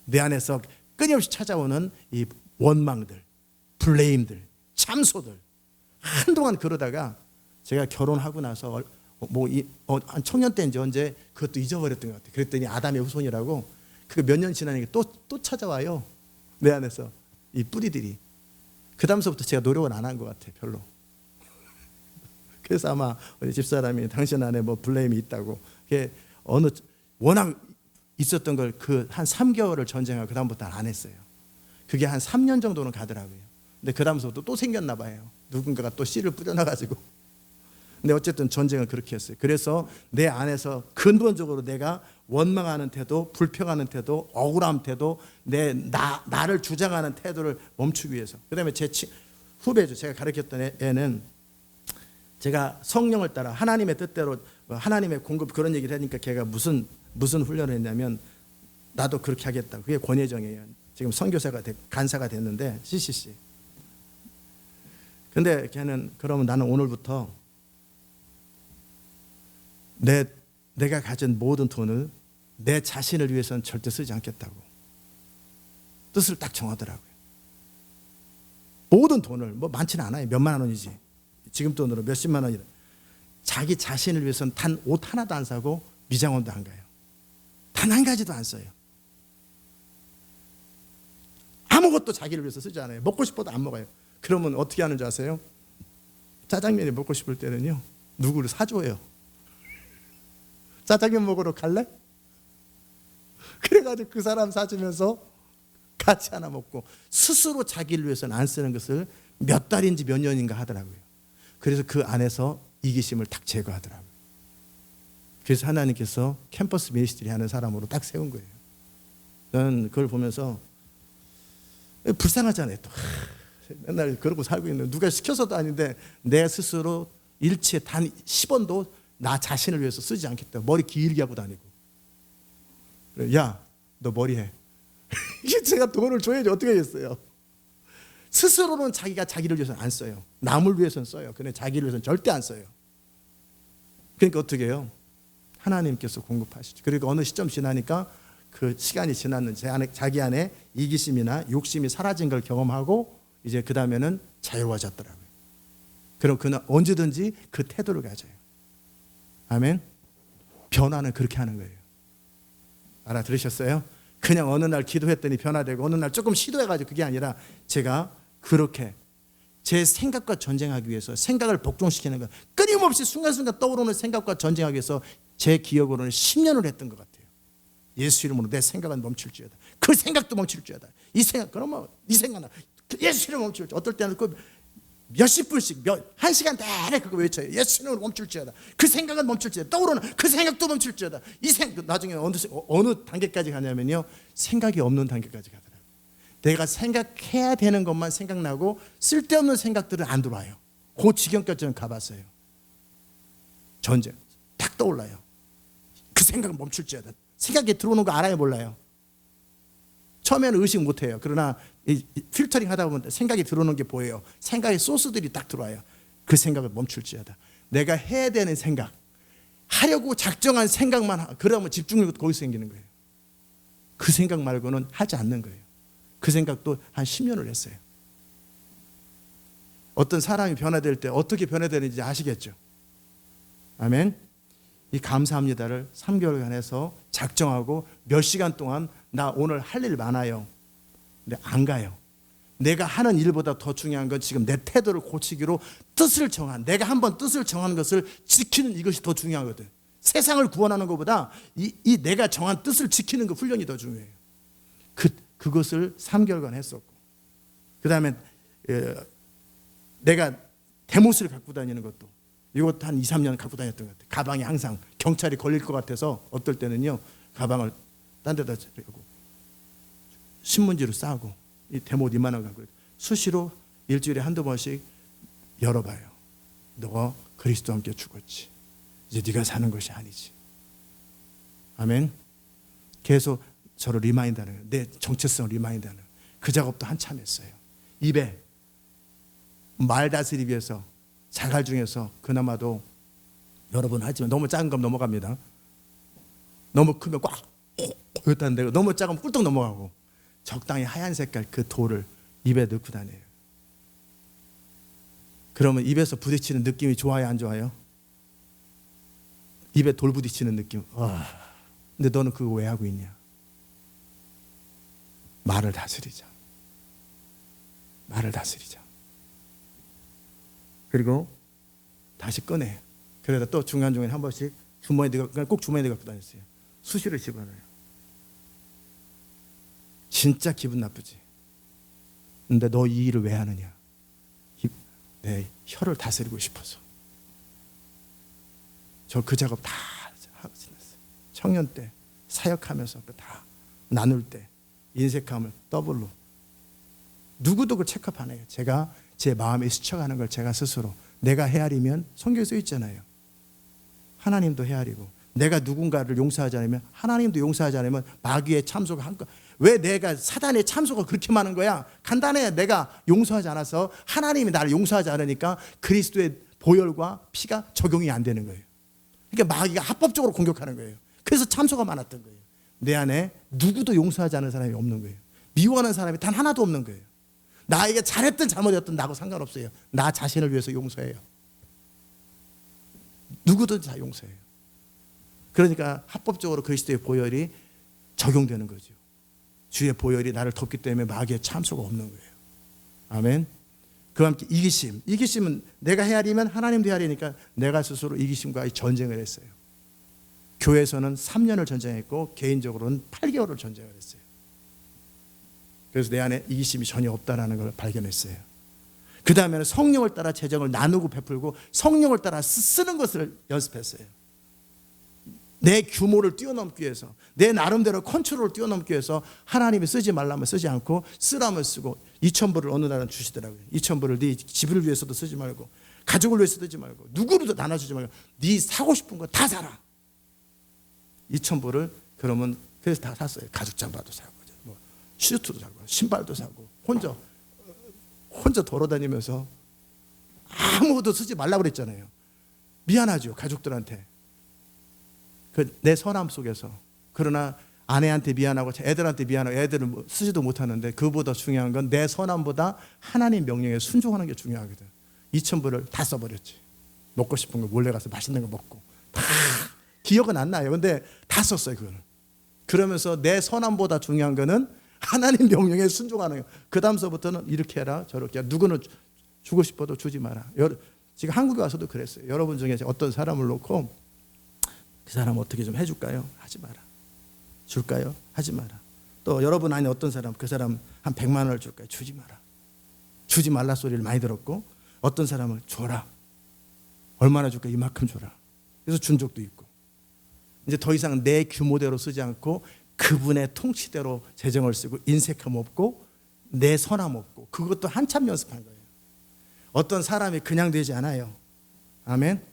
내 안에서 끊임없이 찾아오는 이 원망들, 블레임들, 참소들. 한동안 그러다가 제가 결혼하고 나서 한 청년 때인지 언제 그것도 잊어버렸던 것 같아요. 그랬더니 아담의 후손이라고 그 몇 년 지나니까 또 찾아와요. 내 안에서 이 뿌리들이. 그 다음서부터 제가 노력을 안 한 것 같아요. 별로. 그래서 아마 우리 집사람이 당신 안에 뭐 블레임이 있다고. 그게 워낙 있었던 걸 그 한 3개월을 전쟁하고 그 다음부터는 안 했어요. 그게 한 3년 정도는 가더라고요. 근데 그 다음서부터 또 생겼나 봐요. 누군가가 또 씨를 뿌려놔가지고. 근데 어쨌든 전쟁은 그렇게 했어요. 그래서 내 안에서 근본적으로 내가 원망하는 태도, 불평하는 태도, 억울함 태도, 나를 주장하는 태도를 멈추기 위해서. 그 다음에 제 후배죠. 제가 가르쳤던 애는 제가 성령을 따라 하나님의 뜻대로 하나님의 공급 그런 얘기를 하니까 걔가 무슨 훈련을 했냐면 나도 그렇게 하겠다. 그게 권혜정이에요. 지금 선교사가 간사가 됐는데 CCC. 근데 걔는 그러면 나는 오늘부터 내가 가진 모든 돈을 내 자신을 위해서는 절대 쓰지 않겠다고 뜻을 딱 정하더라고요. 모든 돈을 뭐 많지는 않아요. 몇만 원이지. 지금 돈으로 몇십만 원이라. 자기 자신을 위해서는 단 옷 하나도 안 사고 미장원도 안 가요. 단 한 가지도 안 써요. 아무것도 자기를 위해서 쓰지 않아요. 먹고 싶어도 안 먹어요. 그러면 어떻게 하는 줄 아세요? 짜장면이 먹고 싶을 때는요, 누구를 사줘요. 짜장면 먹으러 갈래? 그래가지고 그 사람 사주면서 같이 하나 먹고, 스스로 자기를 위해서는 안 쓰는 것을 몇 달인지 몇 년인가 하더라고요. 그래서 그 안에서 이기심을 딱 제거하더라고요. 그래서 하나님께서 캠퍼스 미니스트리 하는 사람으로 딱 세운 거예요. 저는 그걸 보면서 불쌍하잖아요. 또 맨날 그러고 살고 있는, 누가 시켜서도 아닌데 내 스스로 일치에 단 10원도 나 자신을 위해서 쓰지 않겠다. 머리 길게 하고 다니고. 야, 너 머리 해. 이게 제가 돈을 줘야지 어떻게 하겠어요. 스스로는 자기가 자기를 위해서는 안 써요. 남을 위해서는 써요. 근데 자기를 위해서는 절대 안 써요. 그러니까 어떻게 해요? 하나님께서 공급하시죠. 그리고 어느 시점 지나니까 그 시간이 지났는지 자기 안에 이기심이나 욕심이 사라진 걸 경험하고 이제 그 다음에는 자유로워졌더라고요. 그럼 그는 언제든지 그 태도를 가져요. 아멘. 변화는 그렇게 하는 거예요. 알아들으셨어요? 그냥 어느 날 기도했더니 변화되고 어느 날 조금 시도해가지고 그게 아니라 제가 그렇게 제 생각과 전쟁하기 위해서 생각을 복종시키는 것, 끊임없이 순간순간 떠오르는 생각과 전쟁하기 위해서 제 기억으로는 10년을 했던 것 같아요. 예수 이름으로 내 생각은 멈출지어다. 그 생각도 멈출지어다. 이 생각, 그러면 이 생각은 예수 이름으로 멈출지어다. 어떨 때는 그 몇십 분씩 한 시간 내내 그거 외쳐요. 예수 이름으로 멈출지어다. 그 생각은 멈출지어다. 떠오르는 그 생각도 멈출지어다. 이 생각, 나중에 어느 단계까지 가냐면요, 생각이 없는 단계까지 가더라고요. 내가 생각해야 되는 것만 생각나고 쓸데없는 생각들은 안 들어와요. 그 지경까지 저는 가봤어요. 전쟁 딱 떠올라요. 그 생각은 멈출지어다. 생각이 들어오는 거 알아요, 몰라요? 처음에는 의식 못해요. 그러나 필터링 하다 보면 생각이 들어오는 게 보여요. 생각의 소스들이 딱 들어와요. 그 생각을 멈출지어다. 내가 해야 되는 생각, 하려고 작정한 생각만 그러면 집중력이 거기서 생기는 거예요. 그 생각 말고는 하지 않는 거예요. 그 생각도 한 10년을 했어요. 어떤 사람이 변화될 때 어떻게 변화되는지 아시겠죠? 아멘. 이 감사합니다를 3개월간 해서 작정하고 몇 시간 동안 나 오늘 할 일 많아요. 근데 안 가요. 내가 하는 일보다 더 중요한 건 지금 내 태도를 고치기로 뜻을 정한, 내가 한번 뜻을 정한 것을 지키는 이것이 더 중요하거든. 세상을 구원하는 것보다 이 내가 정한 뜻을 지키는 그 훈련이 더 중요해요. 그것을 3개월간 했었고, 그 다음에 내가 대못을 갖고 다니는 것도, 이것도 한 2, 3년 갖고 다녔던 것 같아요. 가방에 항상 경찰이 걸릴 것 같아서 어떨 때는요, 가방을 딴 데다 대고 신문지로 싸고 이 대못 이만한 거 갖고 수시로 일주일에 한두 번씩 열어봐요. 너가 그리스도와 함께 죽었지. 이제 네가 사는 것이 아니지. 아멘. 계속 저를 리마인드하는 거예요. 내 정체성을 리마인드하는 거예요. 그 작업도 한참 했어요. 입에 말 다스리기 위해서 자갈 중에서 그나마도 여러분 하지만 너무 작은 건 넘어갑니다. 너무 크면 꽉 여기다 대고 너무 작으면 꿀떡 넘어가고 적당히 하얀 색깔 그 돌을 입에 넣고 다녀요. 그러면 입에서 부딪히는 느낌이 좋아요, 안 좋아요? 입에 돌 부딪히는 느낌. 근데 너는 그거 왜 하고 있냐? 말을 다스리자. 말을 다스리자. 그리고 다시 꺼내. 그러다 또 중간중간에 한 번씩 꼭 주머니에 갖고 다녔어요. 수시로 집어넣어요. 진짜 기분 나쁘지. 근데 너 이 일을 왜 하느냐? 내 혀를 다스리고 싶어서. 저 그 작업 다 하고 지냈어요. 청년 때 사역하면서 다 나눌 때 인색함을 더블로. 누구도 그 체크업 안 해요. 제가 제 마음에 스쳐가는 걸 제가 스스로 내가 헤아리면 성경에 써 있잖아요. 하나님도 헤아리고 내가 누군가를 용서하지 않으면 하나님도 용서하지 않으면 마귀의 참소가 한 거. 왜 내가 사단의 참소가 그렇게 많은 거야? 간단해. 내가 용서하지 않아서 하나님이 나를 용서하지 않으니까 그리스도의 보혈과 피가 적용이 안 되는 거예요. 그러니까 마귀가 합법적으로 공격하는 거예요. 그래서 참소가 많았던 거예요. 내 안에 누구도 용서하지 않는 사람이 없는 거예요. 미워하는 사람이 단 하나도 없는 거예요. 나에게 잘했든 잘못했든 나하고 상관없어요. 나 자신을 위해서 용서해요. 누구든 다 용서해요. 그러니까 합법적으로 그리스도의 보혈이 적용되는 거죠. 주의 보혈이 나를 덮기 때문에 마귀의 참소가 없는 거예요. 아멘. 그와 함께 이기심. 이기심은 내가 헤아리면 하나님도 헤아리니까 내가 스스로 이기심과의 전쟁을 했어요. 교회에서는 3년을 전쟁했고 개인적으로는 8개월을 전쟁을 했어요. 그래서 내 안에 이기심이 전혀 없다는 걸 발견했어요. 그 다음에는 성령을 따라 재정을 나누고 베풀고 성령을 따라 쓰는 것을 연습했어요. 내 규모를 뛰어넘기 위해서, 내 나름대로 컨트롤을 뛰어넘기 위해서 하나님이 쓰지 말라면 쓰지 않고 쓰라면 쓰고 2,000불을 어느 날은 주시더라고요. 2,000불을 네 집을 위해서도 쓰지 말고 가족을 위해서 쓰지 말고 누구로도 나눠주지 말고 네 사고 싶은 거 다 사라. 2,000불을 그러면 그래서 다 샀어요. 가죽 잠바도 사고 뭐 슈트도 사고 신발도 사고 혼자 돌아다니면서 아무것도 쓰지 말라고 그랬잖아요. 미안하죠, 가족들한테. 내 선함 속에서. 그러나 아내한테 미안하고 애들한테 미안하고 애들은 뭐 쓰지도 못하는데 그보다 중요한 건 내 선함보다 하나님 명령에 순종하는 게 중요하거든. 2,000불을 다 써버렸지. 먹고 싶은 거 몰래 가서 맛있는 거 먹고 다 기억은 안 나요. 근데 다 썼어요. 그거는. 그러면서 내 선함보다 중요한 거는 하나님 명령에 순종하는 거예요. 그 다음서부터는 이렇게 해라 저렇게 해라. 누구는 주고 싶어도 주지 마라. 지금 한국에 와서도 그랬어요. 여러분 중에 어떤 사람을 놓고 그 사람 어떻게 좀 해줄까요? 하지 마라. 줄까요? 하지 마라. 또 여러분 안에 어떤 사람, 그 사람 한 100만 원을 줄까요? 주지 마라. 주지 말라 소리를 많이 들었고 어떤 사람을 줘라. 얼마나 줄까? 이만큼 줘라. 그래서 준 적도 있고. 이제 더 이상 내 규모대로 쓰지 않고 그분의 통치대로 재정을 쓰고 인색함 없고 내 선함 없고 그것도 한참 연습한 거예요. 어떤 사람이 그냥 되지 않아요. 아멘.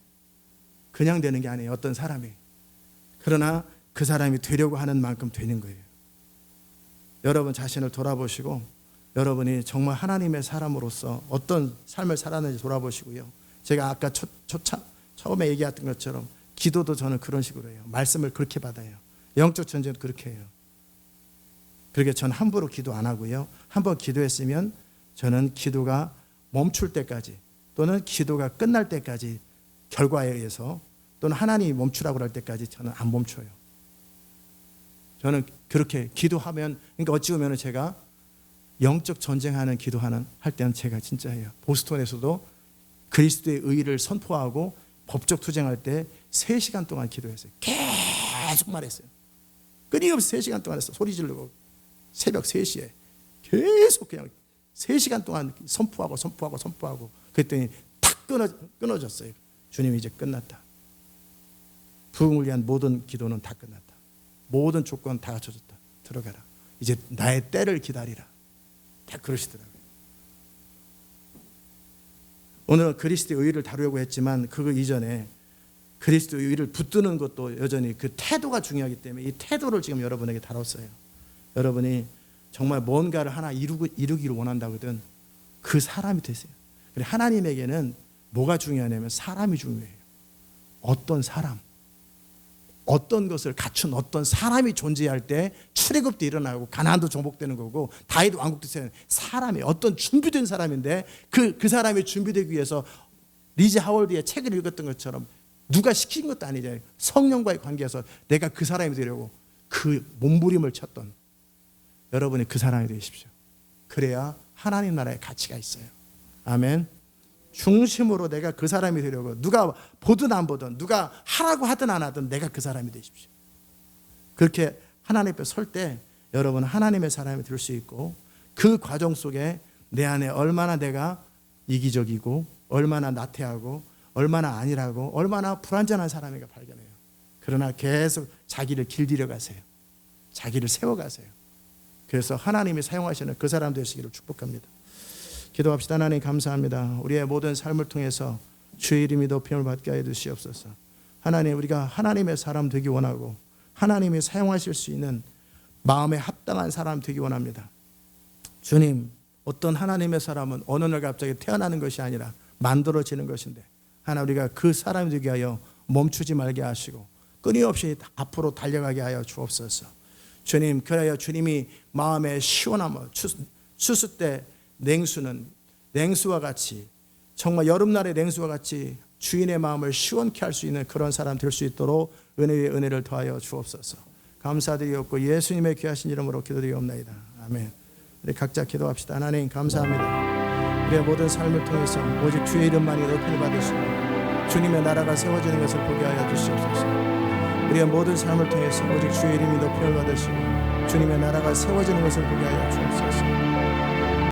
그냥 되는 게 아니에요. 어떤 사람이. 그러나 그 사람이 되려고 하는 만큼 되는 거예요. 여러분 자신을 돌아보시고 여러분이 정말 하나님의 사람으로서 어떤 삶을 살았는지 돌아보시고요. 제가 아까 처음에 얘기했던 것처럼 기도도 저는 그런 식으로 해요. 말씀을 그렇게 받아요. 영적 전쟁도 그렇게 해요. 그렇게 저는 함부로 기도 안 하고요. 한번 기도했으면 저는 기도가 멈출 때까지 또는 기도가 끝날 때까지 결과에 의해서 또는 하나님이 멈추라고 할 때까지 저는 안 멈춰요. 저는 그렇게 기도하면, 그러니까 어찌 보면 제가 영적 전쟁하는 할 때는 제가 진짜 해요. 보스턴에서도 그리스도의 의를 선포하고 법적 투쟁할 때 3시간 동안 기도했어요. 계속 말했어요. 끊임없이 3시간 동안 했어요. 소리 지르고 새벽 3시에 계속 그냥 3시간 동안 선포하고 그랬더니 탁 끊어졌어요. 주님 이제 끝났다. 부흥을 위한 모든 기도는 다 끝났다. 모든 조건 다 갖춰졌다. 들어가라. 이제 나의 때를 기다리라. 다 그러시더라고요. 오늘은 그리스도의 의를 다루려고 했지만 그 이전에 그리스도의 의를 붙드는 것도 여전히 그 태도가 중요하기 때문에 이 태도를 지금 여러분에게 다뤘어요. 여러분이 정말 뭔가를 하나 이루기를 원한다거든 그 사람이 되세요. 하나님에게는 뭐가 중요하냐면 사람이 중요해요. 어떤 사람, 어떤 것을 갖춘 어떤 사람이 존재할 때 출애굽도 일어나고 가나안도 정복되는 거고 다윗 왕국도 세는 사람이 어떤 준비된 사람인데 그 사람이 준비되기 위해서 리즈 하월드의 책을 읽었던 것처럼 누가 시킨 것도 아니잖아요. 성령과의 관계에서 내가 그 사람이 되려고 그 몸부림을 쳤던 여러분이 그 사람이 되십시오. 그래야 하나님 나라의 가치가 있어요. 아멘. 중심으로 내가 그 사람이 되려고 누가 보든 안 보든 누가 하라고 하든 안 하든 내가 그 사람이 되십시오. 그렇게 하나님 앞에 설 때 여러분은 하나님의 사람이 될 수 있고 그 과정 속에 내 안에 얼마나 내가 이기적이고 얼마나 나태하고 얼마나 아니라고 얼마나 불완전한 사람인가 발견해요. 그러나 계속 자기를 길들여 가세요. 자기를 세워가세요. 그래서 하나님이 사용하시는 그 사람 되시기를 축복합니다. 기도합시다. 하나님 감사합니다. 우리의 모든 삶을 통해서 주의 이름이 높임을 받게 하여 주시옵소서. 하나님, 우리가 하나님의 사람 되기 원하고 하나님이 사용하실 수 있는 마음에 합당한 사람 되기 원합니다. 주님, 어떤 하나님의 사람은 어느 날 갑자기 태어나는 것이 아니라 만들어지는 것인데 하나님, 우리가 그 사람이 되게 하여 멈추지 말게 하시고 끊임없이 앞으로 달려가게 하여 주옵소서. 주님, 그래야 주님이 마음에 시원함을 추수 때 냉수는 냉수와 같이 정말 여름날의 냉수와 같이 주인의 마음을 시원케 할 수 있는 그런 사람 될 수 있도록 은혜의 은혜를 더하여 주옵소서. 감사드리옵고 예수님의 귀하신 이름으로 기도드리옵나이다. 아멘. 우리 각자 기도합시다. 하나님 감사합니다. 우리의 모든 삶을 통해서 오직 주의 이름만이 높임을 받으시고 주님의 나라가 세워지는 것을 보게 하여 주시옵소서. 우리의 모든 삶을 통해서 오직 주의 이름이 높임을 받으시고 주님의 나라가 세워지는 것을 보게 하여 주옵소서.